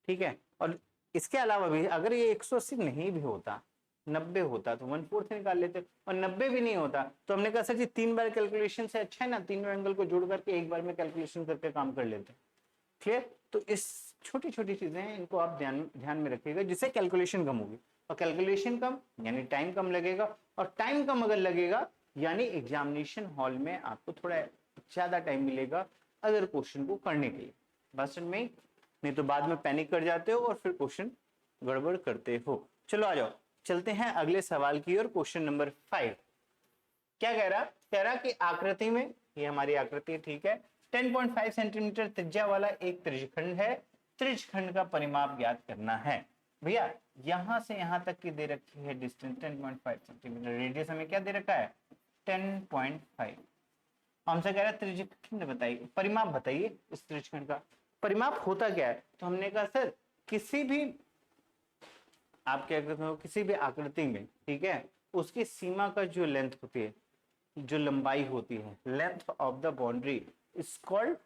ठीक है। और इसके अलावा भी अगर ये 180 नहीं भी होता, 90 होता तो 1/4 निकाल लेते, और 90 भी नहीं होता तो हमने कहा सर जी 3 बार कैलकुलेशन से अच्छा है ना, तीनों एंगल को जोड़ करके एक बार में कैलकुलेशन करके काम कर लेते हैं। क्लियर? तो इस छोटी छोटी चीजें हैं, इनको आप ध्यान में रखिएगा, जिससे कैलकुलेशन कम होगी, और कैलकुलेशन कम यानी टाइम कम लगेगा, और टाइम कम अगर लगेगा यानी एग्जामिनेशन हॉल में आपको थोड़ा ज्यादा टाइम मिलेगा अदर क्वेश्चन को करने के लिए। बात समझ में? नहीं तो बाद में पैनिक कर जाते हो और फिर क्वेश्चन गड़बड़ करते हो। चलो आ जाओ, चलते हैं अगले सवाल की ओर। क्वेश्चन नंबर 5 क्या कह रहा? कह रहा कि आकृति में, ये हमारी आकृति ठीक है, 10.5 सेंटीमीटर त्रिज्या वाला एक त्रिज्यखंड है, त्रिज्यखंड का परिमाप ज्ञात करना है। भैया यहां से यहां तक की दे रखी है डिस्टेंस 10.5 सेंटीमीटर, रेडियस हमें क्या दे रखा है? 10.5। हमसे कह रहा है त्रिज्यखंड बताइए, परिमाप बताइए इस त्रिज्यखंड का। परिमाप होता क्या है? तो हमने कहा सर किसी भी आप क्या करते हो किसी भी आकृति में, ठीक है, उसकी सीमा का जो लेंथ होती है, जो लंबाई होती है, length of the boundary is called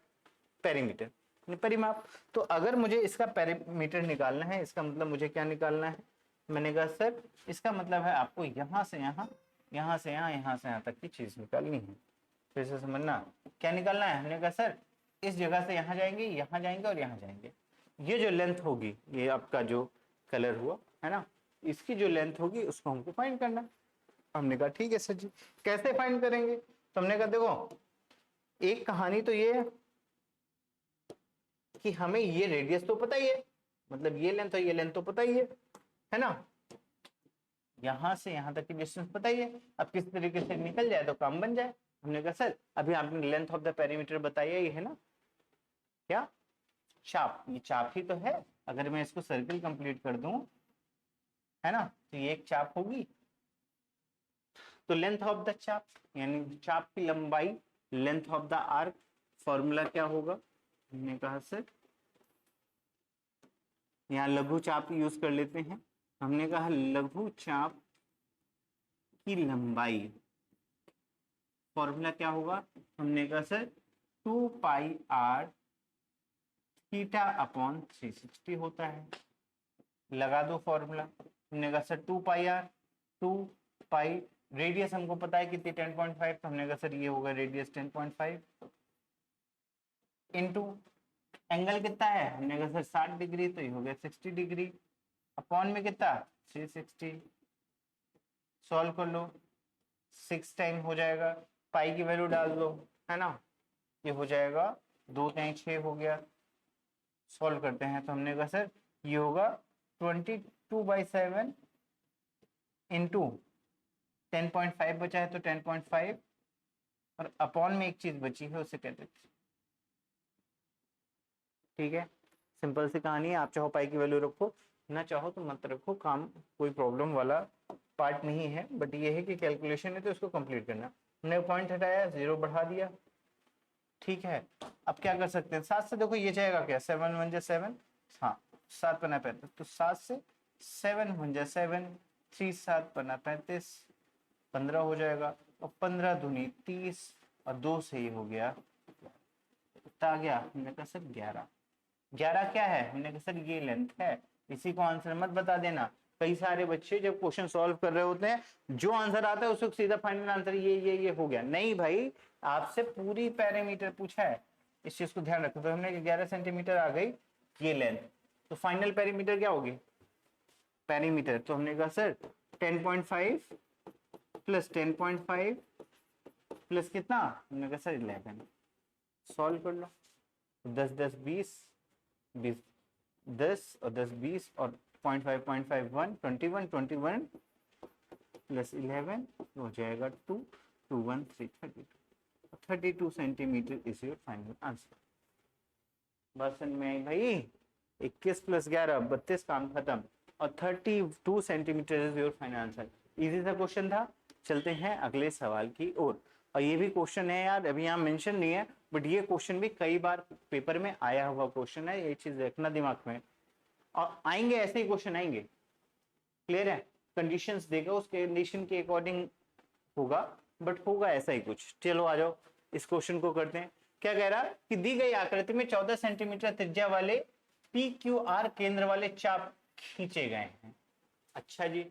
perimeter, परिमाप। तो अगर मुझे इसका पेरीमीटर निकालना है, इसका मतलब मुझे क्या निकालना है, मैंने कहा सर इसका मतलब है आपको यहाँ से यहाँ, यहाँ से यहाँ, यहाँ से यहाँ तक की चीज निकालनी है। फिर से समझना क्या निकालना है। हमने कहा सर इस जगह से यहाँ जाएंगे, यहाँ जाएंगे और यहाँ जाएंगे, ये जो लेंथ होगी, ये आपका जो कलर हुआ है ना, इसकी जो लेंथ होगी उसको हमको फाइंड करना। हमने कहा ठीक है सर जी, कैसे फाइंड करेंगे। तो हमने कहा देखो एक कहानी तो ये है कि हमें ये रेडियस तो पता ही है, मतलब ये लेंथ और ये लेंथ तो पता ही है ना, यहां से यहां तक की डिस्टेंस पता ही है। अब किस तरीके से निकल जाए तो काम बन जाए। हमने कहा सर अभी आपने लेंथ ऑफ द पेरीमीटर बताया ही है ना, क्या चाप, ये चाप ही तो है। अगर मैं इसको सर्किल कंप्लीट कर दूं है ना, तो ये एक चाप होगी। तो लेंथ ऑफ द चाप यानी चाप की लंबाई, length of the arc, formula क्या होगा। हमने कहा सर यहाँ लघु चाप यूज कर लेते हैं। हमने कहा लघु चाप की लंबाई, फॉर्मूला क्या होगा। हमने कहा sir 2 pi r theta upon 360 होता है, लगा दो फॉर्मूला। हमने कहा sir 2 pi r, 2 pi, radius हमको पता है कितनी 10.5, तो हमने कहा सर ये होगा रेडियस 10.5 इनटू एंगल कितना है, हमने कहा सर 60 डिग्री, तो ये हो गया 60 डिग्री अपॉन में कितना 360। सॉल्व कर लो, 6 टाइम हो जाएगा, पाई की वैल्यू डाल दो है ना, ये हो जाएगा 2 टाइम 6 हो गया। सॉल्व करते हैं तो हमने कहा सर ये होगा 22/7 इंटू 10.5 बचा है तो 10.5 और अपॉन में एक चीज बची है उसे कहते हैं। ठीक है, सिंपल सी कहानी है। आप चाहो पाई की वैल्यू रखो, ना चाहो तो मत रखो, काम कोई प्रॉब्लम वाला पार्ट नहीं है, बट ये है कि कैलकुलेशन है तो इसको कंप्लीट करना। हमने पॉइंट हटाया, 0 बढ़ा दिया, ठीक है। अब क्या कर सकते हैं, 7 से देखो ये जाएगा क्या, 7 1 जा 7, हाँ 7 पना 35, तो 7 से 7 1 जा 7, 3 7 पना 35, 15 हो जाएगा, और 15 दूनी 30 और 2 से ये हो गया कितना आ गया। हमने कहा सर 11। 11 क्या है, हमने कहा सर ये लेंथ है। इसी को आंसर मत बता देना, कई सारे बच्चे जब क्वेश्चन सॉल्व कर रहे होते हैं जो आंसर आता है उसको सीधा फाइनल आंसर ये हो गया। नहीं भाई, आपसे पूरी पैरामीटर पूछा है, इस चीज को ध्यान रखो। तो हमने 11 सेंटीमीटर आ गई ये लेंथ, तो फाइनल पैरामीटर क्या होगी, पैरामीटर। तो हमने कहा सर 10.5 प्लस 10.5 प्लस कितना, हमने कहा सर 11। सॉल्व कर लो, 10 10 20 20 10 और 10 20 और 0.5 1 21 21 प्लस 11 हो जाएगा 2 2 1 3 32 centimetre is your final answer. बस में आई भाई, 21 प्लस 11 32, काम खत्म, और 32 centimetre is your final answer. Easy सा क्वेश्चन था। चलते हैं अगले सवाल की ओर। और ये भी क्वेश्चन है यार, अभी यहाँ मेंशन नहीं है, बट ये क्वेश्चन भी कई बार पेपर में आया हुआ क्वेश्चन है, ये चीज रखना दिमाग में। और आएंगे ऐसे ही क्वेश्चन आएंगे, क्लियर है। कंडीशंस देगा, उस कंडीशन के अकॉर्डिंग होगा, बट होगा ऐसा ही कुछ। चलो आ जाओ इस क्वेश्चन को करते हैं। क्या कह रहा है कि दी गई आकृति में 14 सेंटीमीटर त्रिज्या वाले PQR केंद्र वाले चाप खींचे गए हैं। अच्छा जी,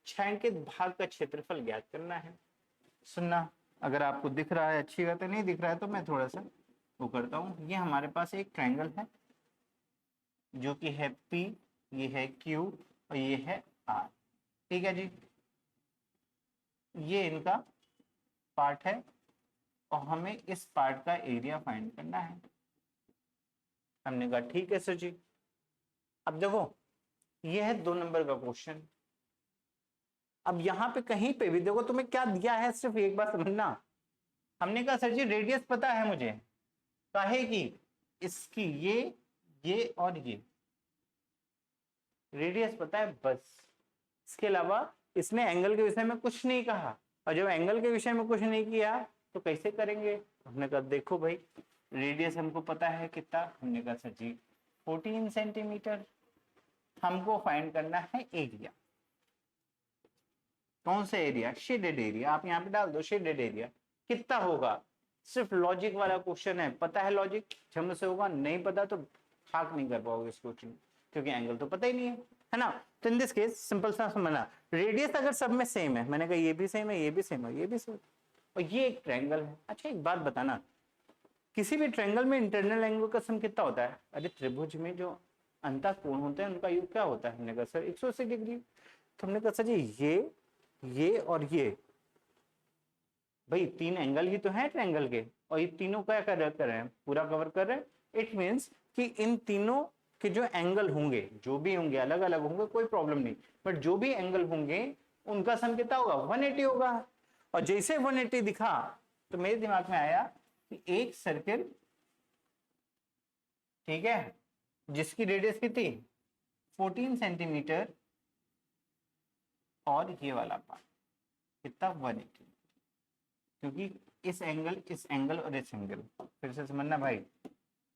छायांकित भाग का क्षेत्रफल ज्ञात करना है। सुनना, अगर आपको दिख रहा है अच्छी बात है, नहीं दिख रहा है तो मैं थोड़ा सा वो करता हूँ। ये हमारे पास एक ट्रायंगल है जो कि है P, ये है Q और ये है R, ठीक है जी। ये इनका पार्ट है और हमें इस पार्ट का एरिया फाइंड करना है। हमने कहा ठीक है सर जी। अब देखो ये है 2 नंबर का क्वेश्चन। अब यहाँ पे कहीं पे भी देखो तुम्हें क्या दिया है, सिर्फ एक बार समझना। हमने कहा सर जी रेडियस पता है मुझे, काहे की इसकी ये और ये रेडियस पता है बस, इसके अलावा इसने एंगल के विषय में कुछ नहीं कहा। और जब एंगल के विषय में कुछ नहीं किया तो कैसे करेंगे। हमने कहा देखो भाई रेडियस हमको पता है कितना, हमने कहा सर जी 14 सेंटीमीटर। हमको फाइंड करना है एरिया। कौन सा एरिया? Shaded area. आप यहाँ पे डाल दो शेडेड एरिया, कितना होगा? सिर्फ लॉजिक वाला क्वेश्चन है, पता है लॉजिक झम से होगा, नहीं पता तो हाक नहीं कर पाओगे इस क्वेश्चन, क्योंकि एंगल तो पता ही नहीं है ना। तो इन दिस केस सिंपल सा समझना, रेडियस अगर सब में सेम है, मैंने कहा ये भी सेम है, ये भी सेम है, ये भी सेम, और ये एक ट्रायंगल है। अच्छा एक बात बताना, किसी भी ट्रायंगल में इंटरनल एंगल का सम कितना होता है? अरे त्रिभुज में जो अंतःकोण होते हैं उनका योग क्या होता है? हमने कहा सर 180 डिग्री। तो हमने कहा सर जी ये और ये, भाई तीन एंगल ही तो हैं ट्रायंगल के, और ये तीनों क्या कर रहे हैं? पूरा कवर कर रहे हैं। इट मीन्स कि इन तीनों के जो एंगल होंगे, जो भी होंगे, अलग अलग होंगे कोई प्रॉब्लम नहीं, बट जो भी एंगल होंगे उनका सम कितना होगा? 180 होगा। और जैसे 180 दिखा तो मेरे दिमाग में आया कि एक सर्किल, ठीक है, जिसकी रेडियस कितनी? 14 सेंटीमीटर, और ये वाला पार्ट कितना? 180, क्योंकि इस एंगल और इस एंगल, फिर से समझना भाई,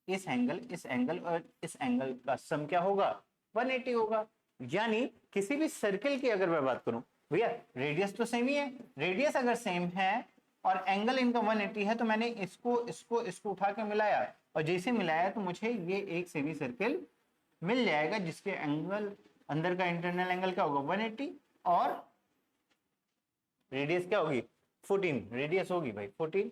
इस एंगल और इस एंगल का सम क्या होगा? 180 होगा। यानी किसी भी सर्किल की अगर मैं बात करूं, भैया रेडियस तो सेम ही है, रेडियस अगर सेम है और एंगल इनका 180 है, तो मैंने इसको उठा के मिलाया, और जैसे मिलाया तो मुझे ये एक सेमी सर्किल मिल जाएगा, जिसके एंगल अंदर का इंटरनल एंगल क्या होगा? 180, और रेडियस क्या होगी? 14 रेडियस होगी भाई, 14।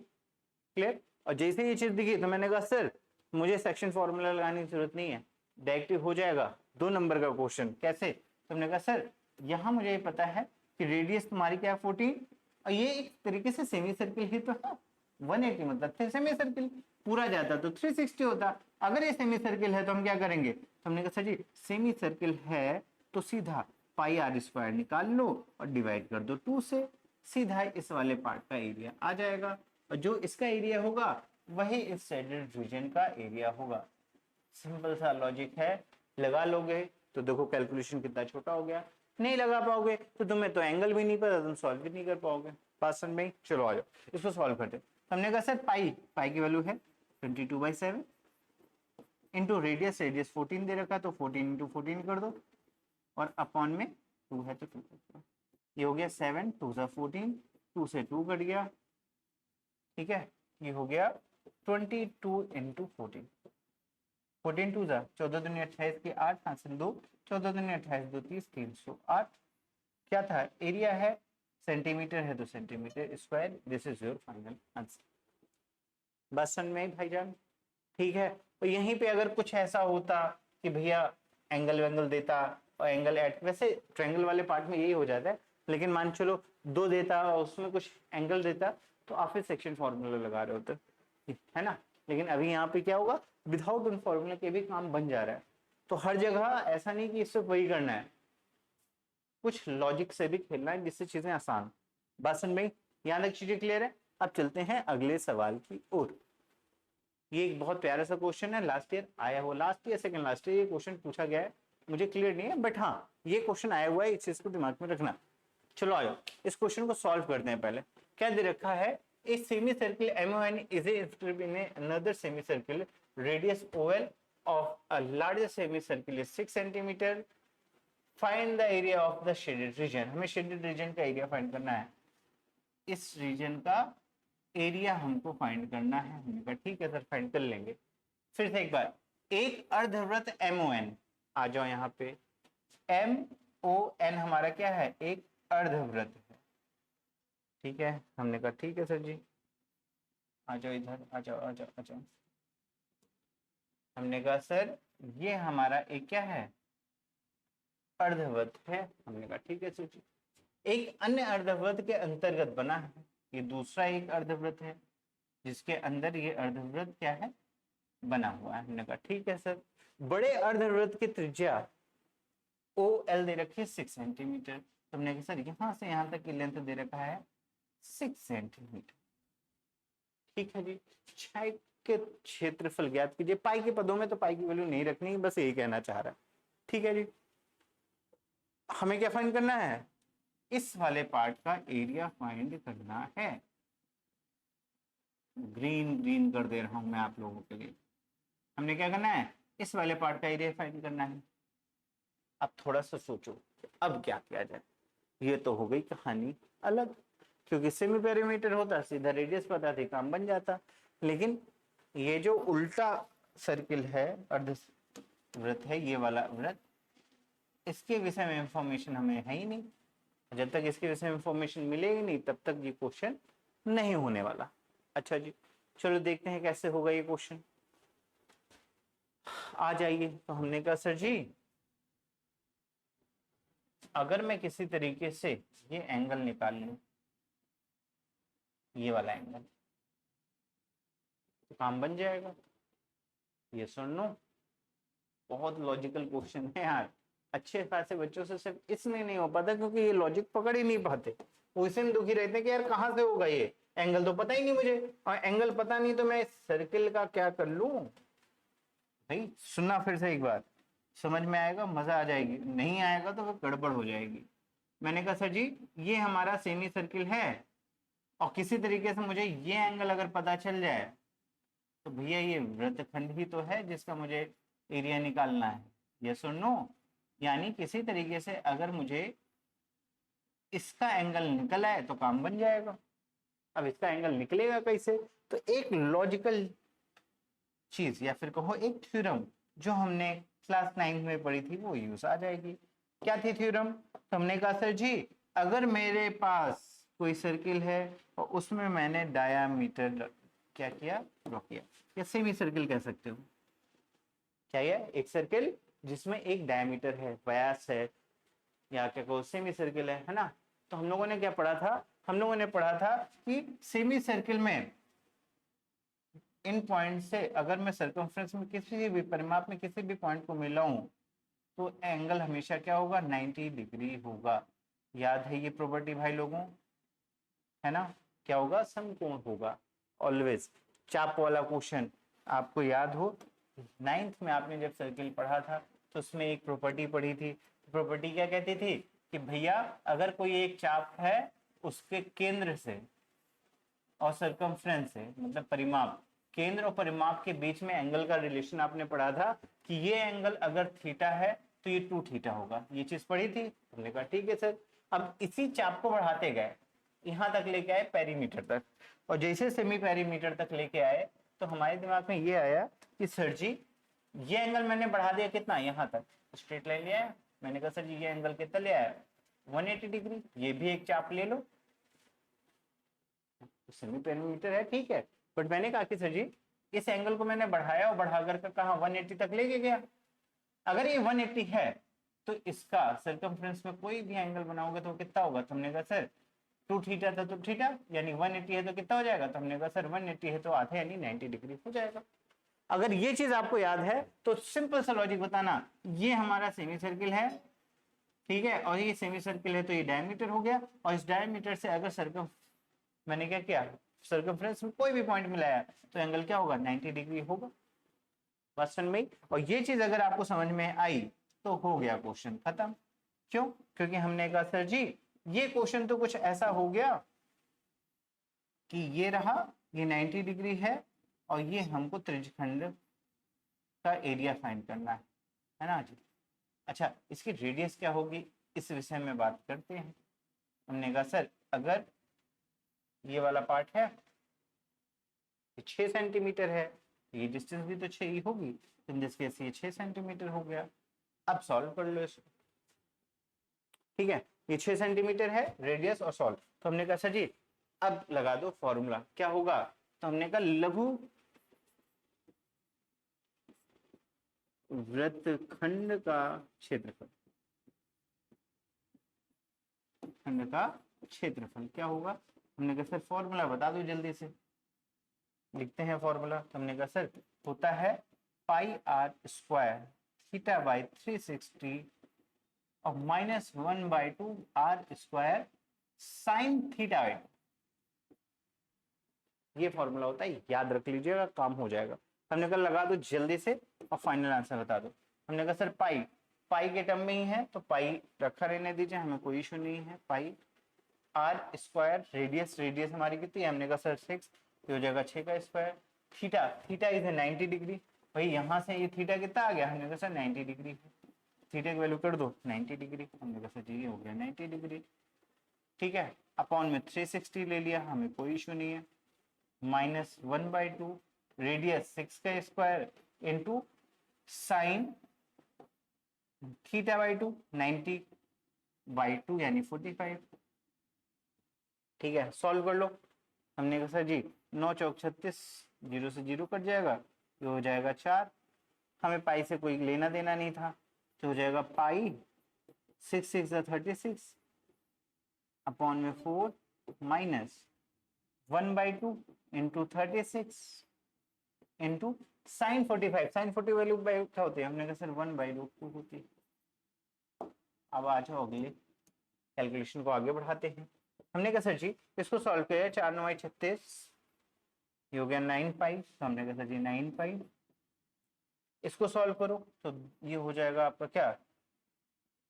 क्लियर? और जैसे ये चीज दिखी तो मैंने कहा सर मुझे सेक्शन फॉर्मूला लगाने की जरूरत नहीं है, डायरेक्ट हो जाएगा 2 नंबर का क्वेश्चन। कैसे? तो हमने कहा सर यहाँ मुझे पता है कि रेडियस तुम्हारी क्या है? 14, और ये एक तरीके से सेमी सर्किल ही तो है। 180 मतलब सेमी सर्किल, पूरा जाता तो 360 होता। अगर ये सेमी सर्किल है तो हम क्या करेंगे? तो हमने कहा सर जी सेमी सर्किल है तो सीधा पाई आर स्क्वायर निकाल लो और डिवाइड कर दो 2 से, सीधा इस वाले पार्ट का एरिया आ जाएगा, और जो इसका एरिया होगा वही इस शेडेड रीजन का एरिया होगा। सिंपल सा लॉजिक है, लगा लोगे तो देखो कैलकुलेशन कितना छोटा हो गया। नहीं लगा पाओगे तो तुम्हें तो एंगल भी नहीं पता, तुम सॉल्व भी नहीं कर पाओगे। बात समझ में? चलो आ जाओ इसको सॉल्व करते। हमने कहा सर पाई की वैल्यू है 22/7 इंटू रेडियस 14 दे रखा, तो 14 इंटू 14 कर दो, और अपॉन में 2 है तो 2 कर दो। ये हो गया 7 2 सा 14, 2 से 2 कट गया, ठीक है, ये हो गया 22 इंटू 14, 14 2 सा 14 दूनी 28 की 8 हासिल 2, 14 दूनी 28 2 30 308। क्या था? एरिया है, सेंटीमीटर है तो centimetre square. This is your final answer. बस समझ में भाईजान? ठीक है। और यहीं पे अगर कुछ ऐसा होता कि भैया एंगल वेंगल देता और एंगल एड, वैसे ट्रायंगल वाले पार्ट में यही हो जाता है, लेकिन मान चलो 2 देता और उसमें कुछ एंगल देता तो आप फिर सेक्शन फॉर्मूला लगा रहे होते, है ना। लेकिन अभी यहाँ पे क्या होगा? विदाउट उन फॉर्मूला के भी काम बन जा रहा है। तो हर जगह ऐसा नहीं कि इससे वही करना है, कुछ लॉजिक से भी खेलना है जिससे चीजें आसान। बात समझ में? यहाँ तक चीजें क्लियर है? अब चलते हैं अगले सवाल की ओर। ये एक बहुत प्यारा सा क्वेश्चन है, लास्ट ईयर आया हुआ, last year second last year ये क्वेश्चन पूछा गया है, मुझे क्लियर नहीं है, बट हाँ ये क्वेश्चन आया हुआ है, इस चीज को दिमाग में रखना। चलो आओ इस क्वेश्चन को सॉल्व करते हैं। पहले क्या दे रखा है? A semicircle MON is inscribed in another semicircle. Radius OL of a larger semicircle is 6 centimeter. Find the area of the shaded region. हमें shaded region का एरिया फाइंड करना है, इस रीजन का एरिया हमको फाइंड करना है। हमने कहा ठीक है सर फाइंड कर लेंगे। फिर से एक बार, एक अर्धवृत्त MON, आ जाओ यहाँ पे, MON हमारा क्या है? एक अर्धवृत्त है, ठीक है। हमने कहा ठीक है सर जी, आ जाओ इधर, आ जाओ आ जाओ आ जाओ। हमने कहा सर ये हमारा एक क्या है? अर्धवृत्त है। हमने कहा ठीक है सर जी। एक अन्य अर्धवृत्त के अंतर्गत बना है, ये दूसरा एक अर्धवृत्त है जिसके अंदर ये अर्धवृत्त क्या है? बना हुआ है। हमने कहा ठीक है सर। बड़े अर्धवृत्त की त्रिज्या OL दे रखी है 6 सेंटीमीटर। तुमने कहा सर यहाँ से यहाँ तक की लेंथ दे रखा है 6 सेंटीमीटर, ठीक है जी। छाई के क्षेत्रफल ज्ञात कीजिए। पाई के पदों में तो पाई की वैल्यू नहीं रखनी, बस यही कहना चाह रहा है, ठीक है जी। हमें क्या फाइंड करना है? इस वाले पार्ट का एरिया फाइंड करना है। ग्रीन ग्रीन कर दे रहा हूं मैं आप लोगों के लिए। हमने क्या करना है? इस वाले पार्ट का एरिया फाइंड करना है। अब थोड़ा सा सोचो अब क्या किया जाए। ये तो हो गई कहानी अलग, क्योंकि सेमी पेरीमीटर होता सीधा रेडियस पता थी, काम बन जाता। लेकिन ये जो उल्टा सर्किल है, अर्ध वृत्त है, ये वाला वृत्त, इसके विषय में इंफॉर्मेशन हमें है ही नहीं। जब तक इसके विषय में इंफॉर्मेशन मिलेगी नहीं तब तक ये क्वेश्चन नहीं होने वाला। अच्छा जी, चलो देखते हैं कैसे होगा ये क्वेश्चन। आ जाइए। तो हमने कहा सर जी अगर मैं किसी तरीके से ये एंगल निकाल लूं, ये वाला एंगल, तो काम बन जाएगा। ये सुन लो, बहुत लॉजिकल क्वेश्चन है यार। अच्छे खासे बच्चों से सिर्फ इसलिए नहीं हो पाता क्योंकि ये लॉजिक पकड़ ही नहीं पाते। वो इसे में दुखी रहते हैं कि यार कहाँ से होगा ये, एंगल तो पता ही नहीं मुझे, और एंगल पता नहीं तो मैं सर्किल का क्या कर लूं। भाई सुनना फिर से एक बार, समझ में आएगा, मजा आ जाएगी, नहीं आएगा तो फिर गड़बड़ हो जाएगी। मैंने कहा सर जी ये हमारा सेमी सर्किल है, और किसी तरीके से मुझे ये एंगल अगर पता चल जाए तो भैया ये वृत्तखंड ही तो है जिसका मुझे एरिया निकालना है। ये सुनो, यानी किसी तरीके से अगर मुझे इसका एंगल निकल आए तो काम बन जाएगा। अब इसका एंगल निकलेगा कैसे, तो एक लॉजिकल चीज या फिर कहो एक थ्योरम जो हमने क्लास 9 में पढ़ी थी वो यूज आ जाएगी। क्या थी थ्योरम, तो हमने कहा सर जी अगर मेरे पास कोई सर्किल है और उसमें मैंने डायामीटर क्या किया, ड्रॉ किया, या सेमी सर्किल कह सकते हो, क्या ये एक सर्किल जिसमें एक डायमीटर है, व्यास है, या क्या कहो सेमी सर्किल है ना। तो हम लोगों ने क्या पढ़ा था, हम लोगों ने पढ़ा था कि सेमी सर्किल में इन पॉइंट से अगर मैं सर्कमफ्रेंस में किसी भी परिमाप में किसी भी पॉइंट को मिलाऊं तो एंगल हमेशा क्या होगा, 90 डिग्री होगा। याद है ये प्रॉपर्टी भाई लोगों, है ना, क्या होगा, समकोण होगा ऑलवेज। चाप वाला क्वेश्चन आपको याद हो, 9th में आपने जब सर्किल पढ़ा था तो उसमें एक प्रॉपर्टी पढ़ी थी। प्रॉपर्टी क्या कहती थी कि भैया अगर कोई एक चाप है उसके केंद्र से और सर्कमफ्रेंस से, मतलब परिमाप, केंद्र और परिमाप के बीच में एंगल का रिलेशन आपने पढ़ा था कि ये एंगल अगर थीटा है तो ये 2 थीटा होगा। ये चीज पढ़ी थी, हमने कहा ठीक है सर। अब इसी चाप को बढ़ाते गए, यहां तक लेके आए पेरीमीटर तक, और जैसे सेमी पेरीमीटर तक लेके आए तो हमारे दिमाग में ये आया कि सर जी ये एंगल मैंने बढ़ा दिया कितना, यहां तक स्ट्रेट लाइन ले आया। मैंने कहा सर जी ये एंगल कितना ले आया, 180 डिग्री। ये भी एक चाप ले लो, सेमी पेरीमीटर है ठीक है, बट मैंने कहा कि सर जी इस एंगल को मैंने बढ़ाया और बढ़ाकर कहा 180 तक लेके गया। अगर ये 180 है तो इसका सर्कमफ्रेंस में कोई भी एंगल बनाओगे तो कितना होगा, तो हमने कहा सर 2 थीटा था तो थीटा, यानी 180 है तो कितना हो जाएगा, तो हमने कहा सर 180 है तो आधे यानी 90 डिग्री हो जाएगा। अगर ये चीज आपको याद है तो सिंपल सा लॉजिक बताना, ये हमारा सेमी सर्किल है ठीक है, और ये सेमी सर्किल है तो ये डायमीटर हो गया, और इस डायमीटर से अगर सर्कम मैंने क्या किया, सर्कमफ्रेंस में कोई भी पॉइंट मिलाया तो एंगल क्या होगा, 90 डिग्री होगा। बात समझ में, और ये चीज अगर आपको समझ में आई तो हो गया क्वेश्चन खत्म। क्यों, क्योंकि हमने कहा सर जी ये क्वेश्चन तो कुछ ऐसा हो गया कि ये रहा, ये 90 डिग्री है और ये हमको त्रिज्यखंड का एरिया फाइंड करना है ना जी। अच्छा इसकी रेडियस क्या होगी इस विषय में बात करते हैं। हमने कहा सर अगर ये वाला पार्ट है 6 सेंटीमीटर है, ये डिस्टेंस भी तो 6 ही होगी, इन दिस केस ये 6 सेंटीमीटर हो गया। अब सॉल्व कर लो इसको, ठीक है, ये 6 सेंटीमीटर है रेडियस और सॉल्व। तो हमने कहा सर जी अब लगा दो फॉर्मूला, क्या होगा, तो हमने कहा लघु वृत्तखंड का क्षेत्रफल, खंड का क्षेत्रफल क्या होगा। हमने कहा सर फॉर्मूला बता दो जल्दी से, लिखते हैं फॉर्मूला। हमने कहा सर होता है pi r square theta by 360 और -1/2 आर स्क्वायर साइन थीटा। ये फॉर्मूला होता है, याद रख लीजिएगा, काम हो जाएगा। हमने कहा लगा दो जल्दी से और फाइनल आंसर बता दो। हमने कहा सर पाई, पाई के टर्म में ही है तो पाई रखा रहने दीजिए, हमें कोई इशू नहीं है। Pi r square, radius, radius हमारी कितनी है, हमने कहा सर 6, हो जाएगा 6 का square. Theta, theta is 90 degree, भाई यहाँ से ये थीटा कितना आ गया, हमने कहा सर 90 डिग्री, थीटा की वैल्यू कर दो 90 डिग्री। हमने कहा सर जी ये हो गया 90 डिग्री। ठीक है, अपॉन में 360 ले लिया, हमें कोई इशू नहीं है, माइनस 1/2 रेडियस 6 का स्क्वायर इंटू साइन θ/2 90/2 यानी 45। ठीक है, सॉल्व कर लो। हमने कहा सर जी 9 चौक 36, 0 से 0 कट जाएगा, ये हो जाएगा 4। हमें पाई से कोई लेना देना नहीं था, तो हो जाएगा पाई 6 6 36 अपॉन में 4 minus 1/2 into 36 into sine 45। Sine 40 value क्या होती है? हमने कहा सर 1/√2 होती है। अब आ जाओ अगले कैलकुलेशन को आगे बढ़ाते हैं। हमने कहा सर जी इसको सॉल्व किया, 4 9 36, ये हो गया 9 पाई, तो हमने कहा सर जी 9 पाई। इसको सॉल्व करो तो ये हो जाएगा आपका क्या,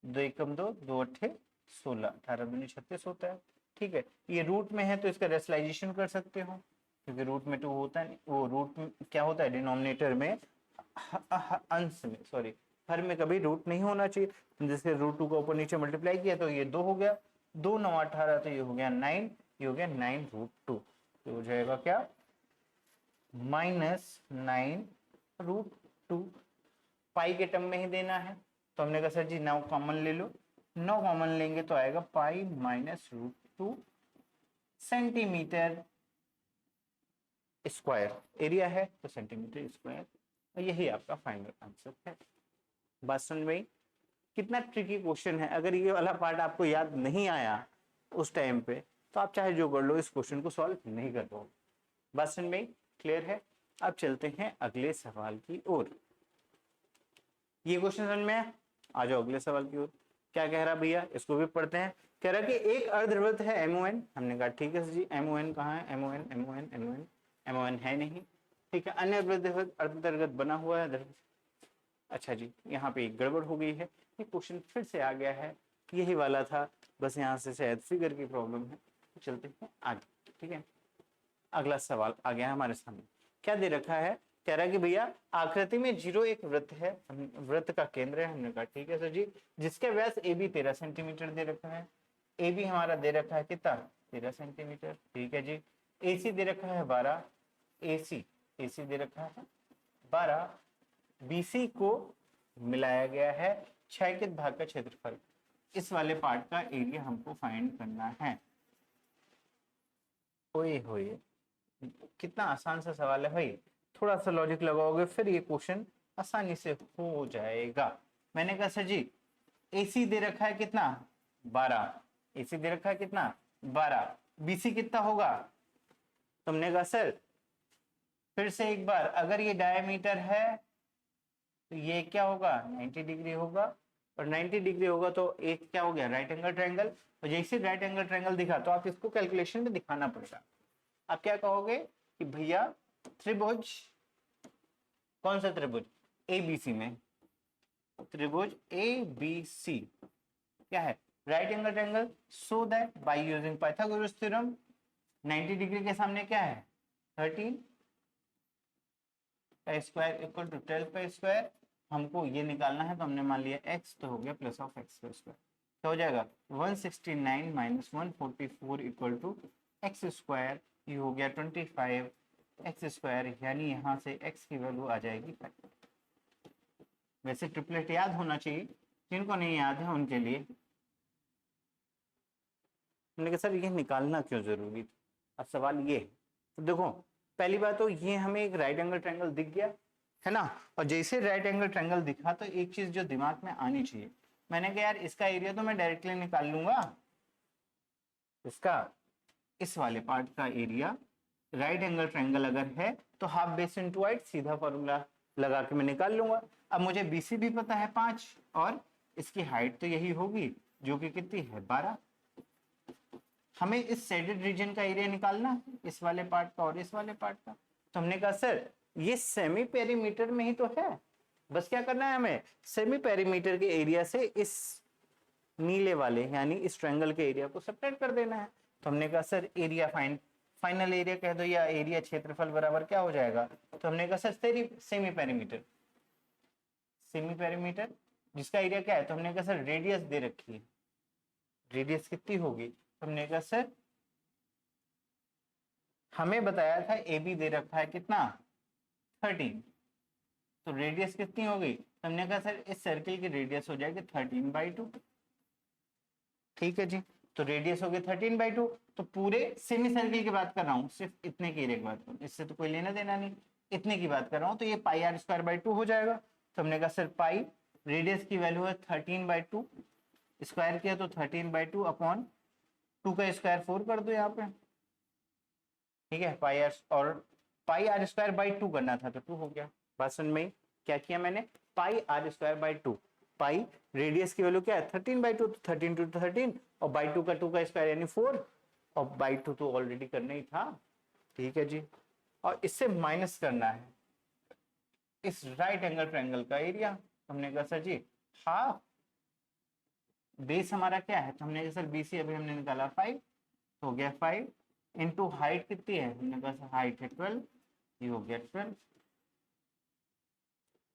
2 एकम 2, 2 अट्ठे 16, 18 दूनी 36 होता है। ठीक है, ये रूट में है तो इसका रेशनलाइजेशन कर सकते हो, क्योंकि रूट में 2 होता है, वो रूट में क्या होता है, डिनोमिनेटर में अंश में, सॉरी हर में कभी रूट नहीं होना चाहिए। जैसे √2 का ऊपर नीचे मल्टीप्लाई किया तो ये 2 हो गया, 2 9 18, तो ये हो गया 9, ये हो गया 9√2, तो हो जाएगा क्या, -9√2। पाई के टर्म में ही देना है, तो हमने कहा सर जी 9 कॉमन ले लो, 9 कॉमन लेंगे तो आएगा पाई -√2 सेंटीमीटर स्क्वायर। एरिया है तो सेंटीमीटर स्क्वायर, और यही आपका फाइनल आंसर है। बात समझ में आई? कितना ट्रिकी क्वेश्चन है। अगर ये वाला पार्ट आपको याद नहीं आया उस टाइम पे, तो आप चाहे जो कर लो, इस क्वेश्चन को सॉल्व नहीं कर पाओगे। बात समझ में आई? क्लियर है? अब चलते हैं अगले सवाल की ओर। ये क्वेश्चन समझ में आया? आ जाओ अगले सवाल की ओर। क्या कह रहा भैया, इसको भी पढ़ते हैं। कह रहा कि एक अर्धवृत्त है MON। हमने कहा ठीक है जी, MON कहाँ है, MON है नहीं। ठीक है, अन्य अर्धवृत्त बना हुआ है। अच्छा जी, यहाँ पे एक गड़बड़ हो गई है, ये क्वेश्चन फिर से आ गया है, यही वाला था, बस यहाँ से शायद फिगर की प्रॉब्लम है। तो चलते हैं आगे। ठीक है, अगला सवाल आ गया है हमारे सामने। क्या दे रखा है? कह रहा है कि भैया आकृति में 0 एक वृत्त है, वृत्त का केंद्र है। हमने कहा ठीक है सर जी, जिसके व्यास AB 13 सेंटीमीटर दे रखा है। AB हमारा दे रखा है कितना, 13 सेंटीमीटर। ठीक है जी, AC दे रखा है 12, AC दे रखा है 12, BC को मिलाया गया है 6 के भाग का क्षेत्रफल। इस वाले पार्ट का एरिया हमको फाइंड करना है। ओए होए, कितना आसान सा सवाल है भाई, थोड़ा सा लॉजिक लगाओगे फिर ये क्वेश्चन आसानी से हो जाएगा। मैंने कहा सर जी AC दे रखा है कितना, 12, AC दे रखा है कितना, 12, BC कितना होगा? तुमने कहा सर फिर से एक बार, अगर ये डायमीटर है तो ये क्या होगा, 90 डिग्री होगा, और 90 डिग्री होगा तो एक क्या हो गया, राइट एंगल ट्रायंगल। और जैसे राइट एंगल ट्रायंगल दिखा तो आप इसको कैलकुलेशन में दिखाना पड़ेगा। आप क्या कहोगे कि भैया त्रिभुज, कौन सा त्रिभुज, ABC में, त्रिभुज ABC क्या है, right angle triangle, so that by using Pythagoras theorem 90 degree के सामने क्या है, 13 का स्क्वायर इक्वल टू 12 का स्क्वायर। हमको ये निकालना है तो हमने मान लिया x, तो हो गया प्लस ऑफ x का स्क्वायर, तो हो जाएगा 169 minus 144 equal to x square, ये हो गया 25 एक्स स्क्वायर, यानी यहाँ से x की वैल्यू आ जाएगी 5। वैसे ट्रिपलेट याद होना चाहिए, जिनको नहीं याद है उनके लिए। हमने कहा सर ये निकालना क्यों जरूरी था, अब सवाल ये है। तो देखो पहली बात तो ये हमें एक राइट एंगल ट्रायंगल दिख गया है ना, और जैसे राइट एंगल ट्रायंगल दिखा तो एक चीज जो दिमाग में आनी चाहिए, मैंने कहा यार इसका एरिया तो मैं डायरेक्टली निकाल लूंगा, इसका इस वाले पार्ट का एरिया राइट एंगल ट्रायंगल अगर है तो हाफ बेस इनटू हाइट, सीधा फॉर्मूला लगा के मैं निकाल लूंगा। अब मुझे BC भी पता है 5, और इसकी हाइट तो यही होगी जो कि कितनी है 12। हमें इस शेडेड रीजन का एरिया निकालना है, इस वाले पार्ट का और इस वाले पार्ट का। तो हमने कहा सर ये सेमी पेरीमीटर में ही तो है, बस क्या करना है हमें, सेमी पेरीमीटर के एरिया से इस नीले वाले यानी इस ट्रायंगल के एरिया को सब्ट्रैक्ट कर देना है। तो हमने कहा सर एरिया फाइनल एरिया कह दो, या एरिया क्षेत्रफल बराबर क्या हो जाएगा। तो हमने कहा सर सेमी पेरीमीटर जिसका एरिया क्या है, तो हमने कहा सर रेडियस दे रखी है, रेडियस कितनी होगी हमने कहा सर हमें बताया था ए बी दे रखा है कितना 13, तो रेडियस कितनी हो गई, हमने कहा सर इस सर्किल की रेडियस हो जाएगी 13/2। ठीक है जी, तो रेडियस हो गई 13/2। तो पूरे सेमी सर्किल की बात कर रहा हूँ, सिर्फ इतने की एरिया की बात कर रहा हूँ, इससे तो कोई लेना देना नहीं, इतने की बात कर रहा हूँ, तो ये πr² 2 हो जाएगा। तो हमने कहा सर पाई रेडियस की वैल्यू है 13/2, स्क्वायर किया तो 13/2 अपॉन 2 का स्क्वायर 4 कर दो यहाँ पे। ठीक है, πr² 2 करना था तो 2 हो गया। बात समझ में क्या किया मैंने, πr²/2, पाई रेडियस की वैल्यू क्या है 13/2, तो 13 टू 13 और बाई 2 का 2 का स्क्वायर यानी 4, और बाई 2 तो ऑलरेडी करना ही था। ठीक है जी, और इससे माइनस करना है इस राइट एंगल ट्रायंगल का एरिया। हमने कहा सर जी हाफ बेस हमारा क्या है, तो हमने कहा सर बीसी अभी हमने निकाला 5, तो हो गया 5 इंटू हाइट कितनी है, हमने कहा सर हाइट है 12, ये हो गया 12।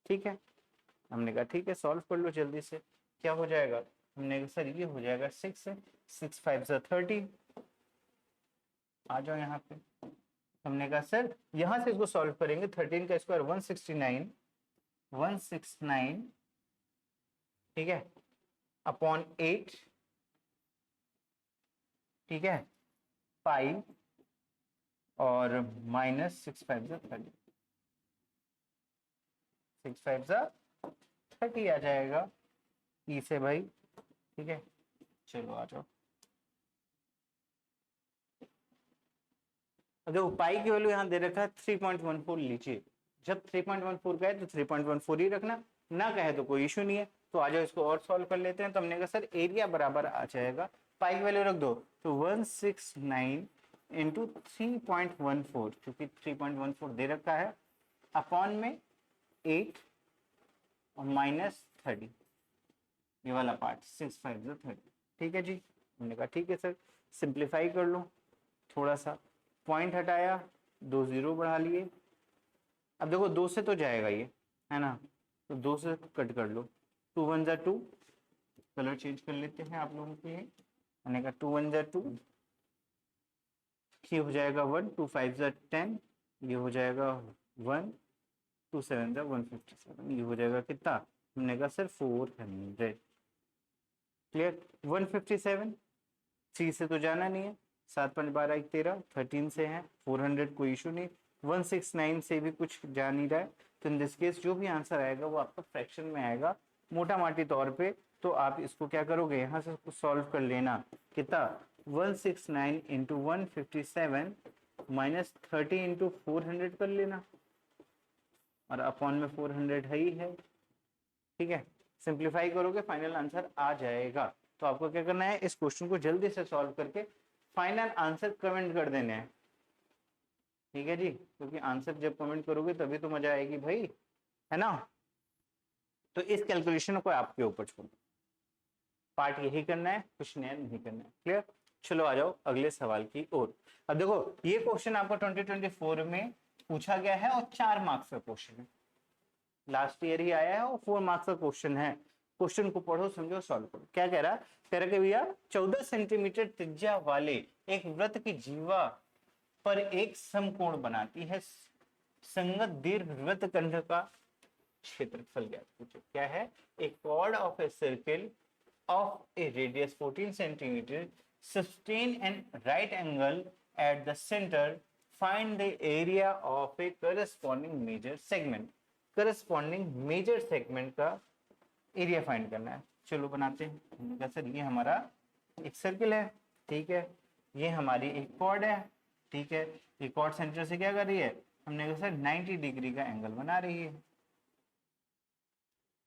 ठीक है, हमने कहा ठीक है सॉल्व कर लो जल्दी से, क्या हो जाएगा, हमने कहा सर ये हो जाएगा 6 है, 6 5 30। आ जाओ यहाँ पे, हमने कहा सर यहाँ से इसको सॉल्व करेंगे, 13 का स्क्वायर 169, 169 ठीक है अपॉन 8, ठीक है 5 और माइनस 6 5 30, 6 5 30 आ जाएगा ई से भाई। ठीक है, चलो आ जाओ। देखो पाई की वैल्यू यहाँ दे रखा है 3.14 लीजिए, जब 3.14 का है तो 3.14 ही रखना, ना कहे तो कोई इशू नहीं है। तो आ जाओ इसको और सॉल्व कर लेते हैं। तो हमने कहा सर एरिया बराबर आ जाएगा, पाई की वैल्यू रख दो तो 169 इंटू 3.14, क्योंकि 3.14 दे रखा है, अपॉन में 8 और माइनस 30, ये वाला पार्ट 6 5 30। ठीक है जी, हमने कहा ठीक है सर, सिंप्लीफाई कर लो, थोड़ा सा पॉइंट हटाया, 2 0 बढ़ा लिए। अब देखो 2 से तो जाएगा ये, है ना, तो 2 से कट कर लो, 2 1 2, कलर चेंज कर लेते हैं आप लोगों के लिए। मैंने कहा 2 1 2, ये हो जाएगा 1, 2 5 10, ये हो जाएगा 1, 2 7 157, ये हो जाएगा कितना, हमने कहा सर 400। क्लियर, 157, 3 से तो जाना नहीं है, 7 5 12 13, 13 से है, 400 कोई इशू नहीं, 169 से भी कुछ जा नहीं रहा है, तो इन दिस केस जो भी आंसर आएगा वो आपका फ्रैक्शन में आएगा मोटा माटी तौर पे। तो आप इसको क्या करोगे, यहाँ से सॉल्व कर लेना, कितना 169 इंटू 157 माइनस 30 इंटू 400 कर लेना, और अपॉन में 400 है ही है। ठीक है, सिंप्लीफाई करोगे फाइनल आंसर आ जाएगा। तो आपको क्या करना है, इस क्वेश्चन को जल्दी से सॉल्व करके फाइनल आंसर कमेंट कर देने हैं। ठीक है जी, क्योंकि आंसर जब कमेंट करोगे तभी तो मजा आएगी भाई, है ना। तो इस कैलकुलेशन को आपके ऊपर छोड़, पार्ट यही करना है, कुछ नया नहीं करना है। क्लियर, चलो आ जाओ अगले सवाल की ओर। अब देखो ये क्वेश्चन आपको 2024 में पूछा गया है और 4 मार्क्स का क्वेश्चन है, लास्ट ईयर ही आया है और 4 मार्क्स का क्वेश्चन है। क्वेश्चन को पढ़ो समझो सॉल्व करो। क्या कह रहा है कि भैया 14 सेंटीमीटर त्रिज्या वाले एक वृत्त की जीवा पर एक समकोण बनाती है, संगत दीर्घ वृत्तखंड का क्षेत्रफल ज्ञात कीजिए। क्या है, ए chord of a circle of A radius 14 centimetre sustain and right angle at the center, find the area of a corresponding major segment। Corresponding major segment का एरिया फाइंड करना है। चलो बनाते हैं। सर ये हमारा एक सर्किल है, ठीक है, ये हमारी एक कॉर्ड है, ठीक है, ये कॉर्ड सेंटर से क्या कर रही है, हमने कहा सर 90 डिग्री का एंगल बना रही है।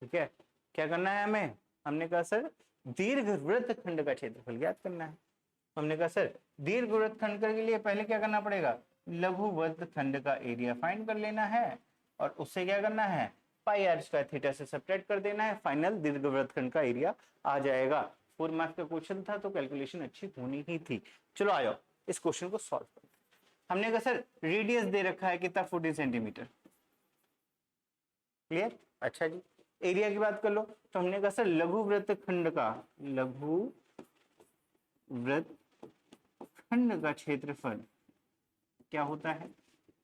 ठीक है, क्या करना है हमें, हमने कहा सर दीर्घ वृत्तखंड का क्षेत्रफल ज्ञात करना है। हमने कहा सर दीर्घ वृत्तखंड के लिए पहले क्या करना पड़ेगा, लघु वृत्तखंड का एरिया फाइंड कर लेना है, और उससे क्या करना है, पाई आर स्क्वायर थीटा से सब्ट्रैक्ट कर देना है, फाइनल दीर्घ वृत्तखंड का एरिया आ जाएगा। 4 मार्क्स का क्वेश्चन था तो कैलकुलेशन अच्छी होनी ही थी। चलो आ जाओ इस क्वेश्चन को सॉल्व करते हैं। हमने कहा सर रेडियस दे रखा है कितना, 14 सेंटीमीटर। क्लियर, अच्छा जी, एरिया की बात कर लो, तो हमने कहा सर लघु वृत्तखंड का, लघु वृत्तखंड खंड का क्षेत्रफल क्या होता है,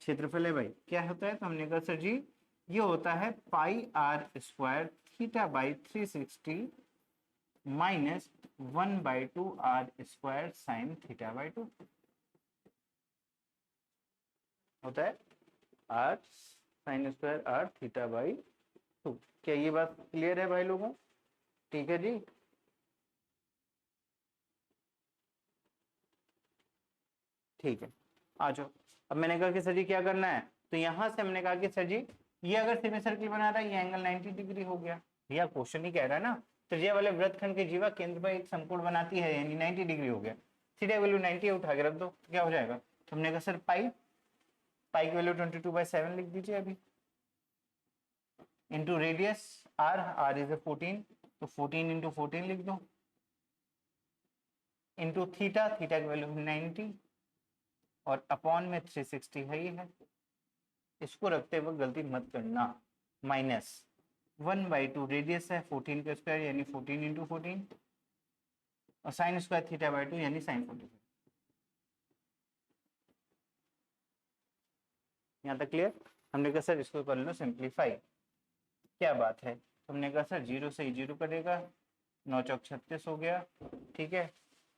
क्षेत्रफल है भाई, क्या होता है, तो हमने कहा सर जी ये होता है pi r square theta by 360 minus 1/2 r square sine theta by 2 होता है r sine square r theta by 2। क्या ये बात क्लियर है भाई लोगों? ठीक है जी। ठीक है, आ जाओ। अब मैंने कहा कि सर जी क्या करना है, तो यहां से हमने कहा कि सर जी ये अगर सेमी सर्किल बना रहा है, ये एंगल 90 डिग्री हो गया, भैया क्वेश्चन ही कह रहा है ना, त्रिज्या वाले वृत्तखंड की जीवा केंद्र पर एक समकोण बनाती है, यानी 90 डिग्री हो गया। थीटा वैल्यू 90 उठा के रख दो, तो क्या हो जाएगा, तो हमने कहा सर पाई, पाई की वैल्यू 22/7 लिख दीजिए अभी, into radius r, r is 14, तो 14 इंटू 14 लिख दो, इंटू थीटा, थीटा की वैल्यू 90 और अपॉन में 360 है ही है, इसको रखते वक्त गलती मत करना, माइनस 1/2 रेडियस है 14 का स्क्वायर यानी 14 इंटू 14 और साइन स्क्वायर थीटा बाई 2 यानी साइन 45। यहाँ तक क्लियर? हमने कहा सर इसको कर लो सिंप्लीफाई, क्या बात है, हमने कहा सर 0 से 0 करेगा, 9 चौक 36 हो गया, ठीक है,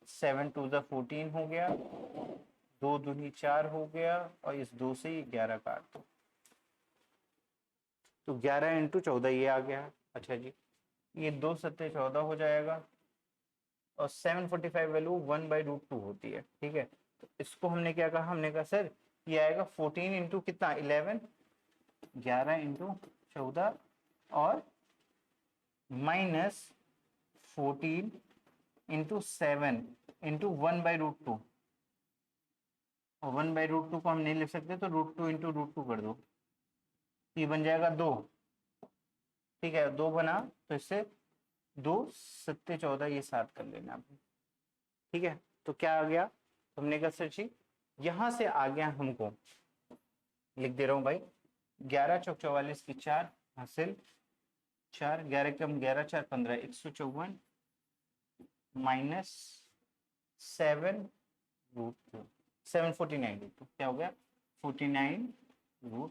7 2 14 हो गया, 2 दूनी 4 हो गया और इस 2 से 11 काट दो, तो 11 इंटू 14 ये आ गया। अच्छा जी, ये 2 सत्ते 14 हो जाएगा और 745 वैल्यू 1/√2 होती है, ठीक है, तो इसको हमने क्या कहा, हमने कहा सर ये आएगा 14 इंटू कितना 11, 11 इंटू 14 और माइनस 14 इंटू 7 इंटू 1/√2, और 1/√2 को हम नहीं लिख सकते तो √2 इंटू √2 कर दो, ये बन जाएगा 2, ठीक है, 2 बना तो इससे 2 सत्ते 14 ये 7 कर लेना आपने, ठीक है, तो क्या आ गया, हमने कहा सर जी यहां से आ गया हमको, लिख दे रहा हूं भाई, 11 चौक 44 की 4 हासिल 4, 11 कम 11 4 15 154 माइनस 7√2 749√2 क्या हो गया 49√2,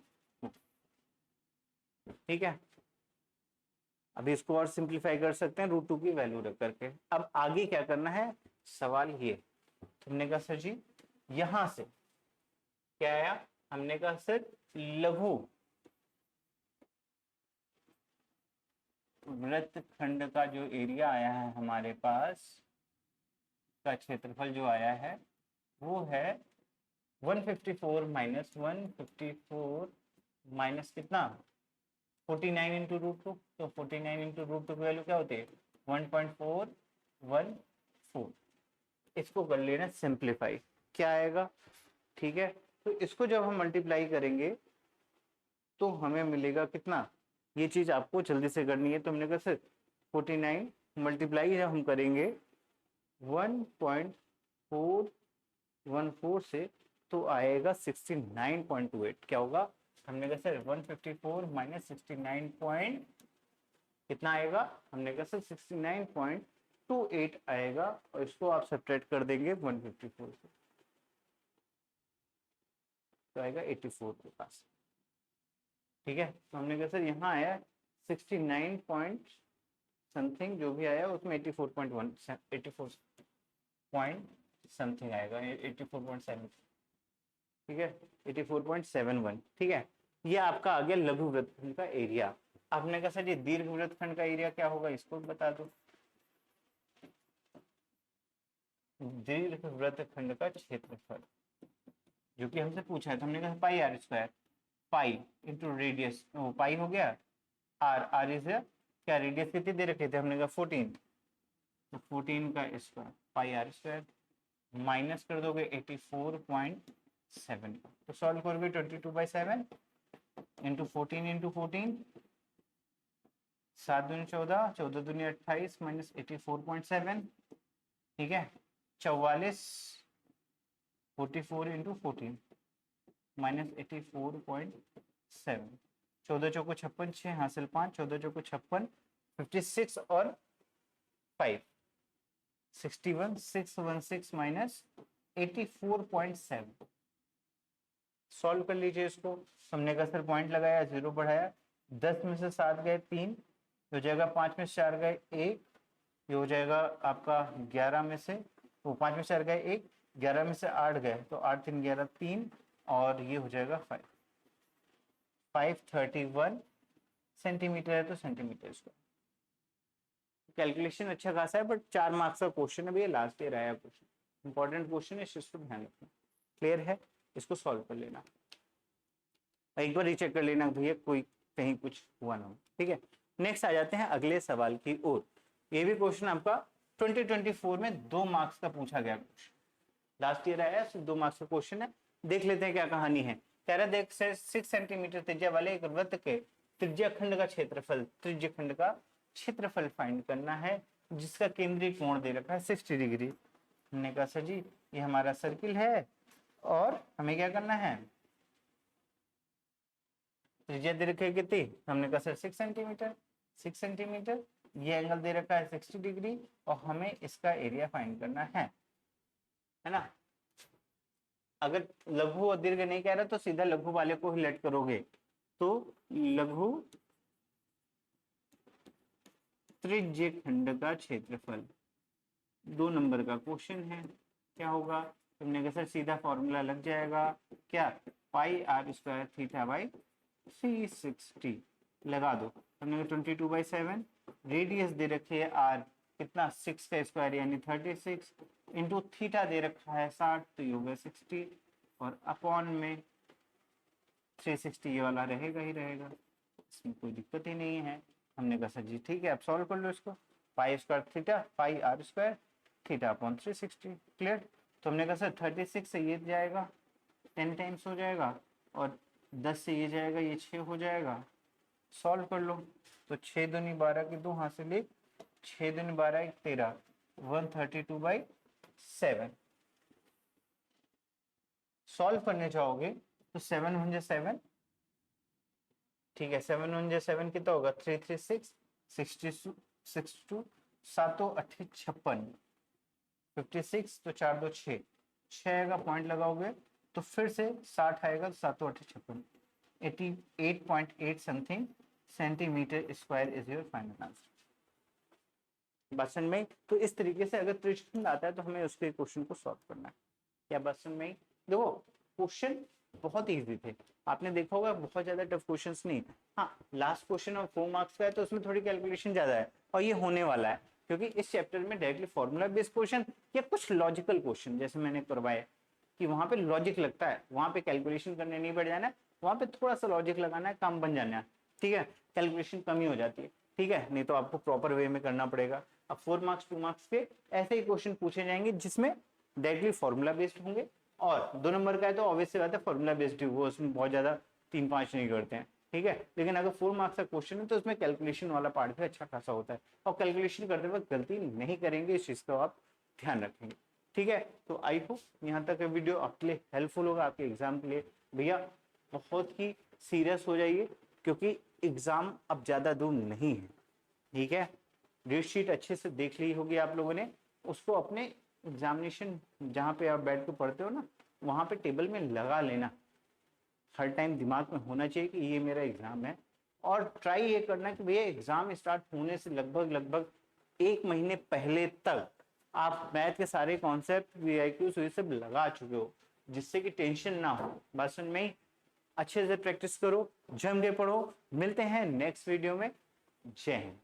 ठीक है। अभी इसको और सिंप्लीफाई कर सकते हैं √2 की वैल्यू रख करके। अब आगे क्या करना है, सवाल ये, तुमने कहा सर जी यहां से क्या आया, हमने कहा सर लघु वृत्तखंड का जो एरिया आया है हमारे पास, का क्षेत्रफल जो आया है वो है 154 माइनस 154 माइनस कितना 49 इंटू √2, तो 49 इंटू √2 की वैल्यू क्या होती है 1.414, इसको कर लेना सिंप्लीफाई, क्या आएगा, ठीक है, तो इसको जब हम मल्टीप्लाई करेंगे तो हमें मिलेगा कितना, ये चीज आपको जल्दी से करनी है, तो हमने कहा सर 49 मल्टीप्लाई जब हम करेंगे 1.414 से तो आएगा 69.28, क्या होगा, हमने कहा सर 154 माइनस 69 पॉइंट कितना आएगा, हमने कहा सर 69.28 आएगा, और इसको आप सब्ट्रैक्ट कर देंगे 154 से तो आएगा 84 के पास, ठीक है, तो हमने कहा सर यहाँ आया 69 पॉइंट समथिंग, जो भी आया उसमें 84.1 84 पॉइंट समथिंग आएगा 84.7, ठीक है 84.71, ठीक है, ये आपका आ गया लघु वृत्तखंड का एरिया। आपने कहा सर ये दीर्घ वृत्तखंड का एरिया क्या होगा, इसको बता दो, दीर्घ वृत्तखंड का क्षेत्रफल जो कि हमसे पूछा है, तो हमने कहा pi r square, pi into radius, pi हो गया, आर, आर इज क्या रेडियस कितनी दे रखे थे, हमने कहा 14, तो 14 का square pi r square minus कर दोगे 84.7, तो सॉल्व करोगे 22/7 इंटू 14 इंटू 14, 7 दूनी 14, 14 दूनी 28 माइनस 84.7, ठीक है, 44 44 इंटू 14 माइनस 84.7, 14 चौको 56 6 हासिल 5, 14 चौको 56 56 और 5 61 616 माइनस 84.7। सॉल्व कर लीजिए इसको। हमने कहा सर पॉइंट लगाया, 0 बढ़ाया, 10 में से 7 गए 3, हो जाएगा 5 में से 4 गए 1, ये हो जाएगा आपका 11 में से, वो 5 में से 4 गए 1, 11 में से 8 गए तो 8 3 11 3, और ये हो जाएगा 531 सेंटीमीटर है तो सेंटीमीटर इसको। कैलकुलेशन अच्छा खासा है, बट 4 मार्क्स का क्वेश्चन है भैया, लास्ट ईयर आया क्वेश्चन, इंपॉर्टेंट क्वेश्चन है, इस चीज को ध्यान रखना। क्लियर है? इसको सॉल्व कर लेना, एक बार रीचेक कर लेना भैया कोई कहीं कुछ हुआ ना हो। ठीक है, नेक्स्ट आ जाते हैं अगले सवाल की ओर। ये भी क्वेश्चन आपका 2024 में 2 मार्क्स का पूछा गया क्वेश्चन, लास्ट ईयर आया, सिर्फ 2 मार्क्स का क्वेश्चन है। देख लेते हैं क्या कहानी है। कह रहा देख 6 सेंटीमीटर त्रिज्या वाले एक वृत्त के त्रिज्या खंड का क्षेत्रफल, त्रिज्या खंड का क्षेत्रफल फाइंड करना है, जिसका केंद्रीय कोण दे रखा है 60 डिग्री। हमने कहा सर जी ये हमारा सर्किल है और हमें क्या करना है, त्रिज्या दे रखी है कितनी, हमने कहा सर 6 सेंटीमीटर, 6 सेंटीमीटर, ये एंगल दे रखा है 60 डिग्री और हमें इसका एरिया फाइंड करना है ना। अगर लघु और दीर्घ नहीं कह रहा तो सीधा लघु वाले को ही लेट करोगे, तो लघु त्रिज्य खंड का क्षेत्रफल 2 नंबर का क्वेश्चन है। क्या होगा, तुमने कहा सर सीधा फॉर्मूला लग जाएगा क्या, पाई आर स्क्वायर थीटा बाई 360 लगा दो। हमने 22/7, रेडियस दे रखी है आर कितना 6 का स्क्वायर यानी 36, इंटू थीटा दे रखा है 60 तो ये होगा 60, और अपॉन में 360 ये वाला रहेगा ही रहेगा, इसमें कोई दिक्कत ही नहीं है। हमने कहा सर जी ठीक है, अब सॉल्व कर लो इसको, pi square theta pi r square theta upon 360। Clear? तो हमने कहा सर 36 से ये जाएगा 10 टाइम्स हो जाएगा, और 10 से ये जाएगा ये 6 हो जाएगा। सॉल्व कर लो, तो 6 दूनी 12 की 2 हासिल 6 दूनी 12 13, 132/7। सॉल्व करने जाओगे तो 7 1 7, ठीक है, 7 1 7 कितना होगा 336, 62 62, 7 8 56, 56 तो 4 2 6, 6 का पॉइंट लगाओगे तो फिर से 60 आएगा तो 7 8 56, 88.8 something centimetre square is your final answer. बात समझ में? तो इस तरीके से अगर त्रिज्यखंड आता है तो हमें उसके क्वेश्चन को सॉल्व करना है। क्या बात समझ में? देखो क्वेश्चन बहुत इजी थे, आपने देखा होगा बहुत ज्यादा टफ क्वेश्चंस नहीं। हाँ, लास्ट क्वेश्चन और 4 मार्क्स का है तो उसमें थोड़ी कैलकुलेशन ज्यादा है, और ये होने वाला है क्योंकि इस चैप्टर में डायरेक्टली फॉर्मूला बेस्ड क्वेश्चन या कुछ लॉजिकल क्वेश्चन जैसे मैंने करवाया कि वहां पे लॉजिक लगता है, वहां पे कैलकुलेशन करने नहीं बढ़ जाना है, वहां पे थोड़ा सा लॉजिक लगाना है, काम बन जाना है। ठीक है, कैलकुलेशन कमी हो जाती है, ठीक है, नहीं तो आपको प्रॉपर वे में करना पड़ेगा। अब 4 मार्क्स 2 मार्क्स के ऐसे ही क्वेश्चन पूछे जाएंगे जिसमें डायरेक्टली फॉर्मूला बेस्ड होंगे, और 2 नंबर का है तो ऑब्वियसली बात है फॉर्मूला बेस्ड वो उसमें बहुत ज्यादा 3 5 नहीं करते हैं। ठीक है, लेकिन अगर 4 मार्क्स का क्वेश्चन है तो उसमें कैलकुलेशन वाला पार्ट भी अच्छा खासा होता है, और कैलकुलेशन करते वक्त गलती नहीं करेंगे, इस चीज का आप ध्यान रखेंगे। ठीक है, तो आई होप यहाँ तक वीडियो आपके लिए हेल्पफुल होगा, आपके एग्जाम के लिए। भैया बहुत ही सीरियस हो जाइए क्योंकि एग्जाम अब ज्यादा दूर नहीं है। ठीक है, डेट शीट अच्छे से देख ली होगी आप लोगों ने, उसको अपने एग्जामिनेशन जहाँ पे आप बैठ के पढ़ते हो ना वहाँ पे टेबल में लगा लेना, हर टाइम दिमाग में होना चाहिए कि ये मेरा एग्जाम है। और ट्राई ये करना कि भैया एग्जाम स्टार्ट होने से लगभग लगभग 1 महीने पहले तक आप मैथ के सारे कॉन्सेप्ट वीआईक्यूज ये सब लगा चुके हो, जिससे कि टेंशन ना हो। बात समझ में? अच्छे से प्रैक्टिस करो, जम के पढ़ो। मिलते हैं नेक्स्ट वीडियो में। जय हिंद।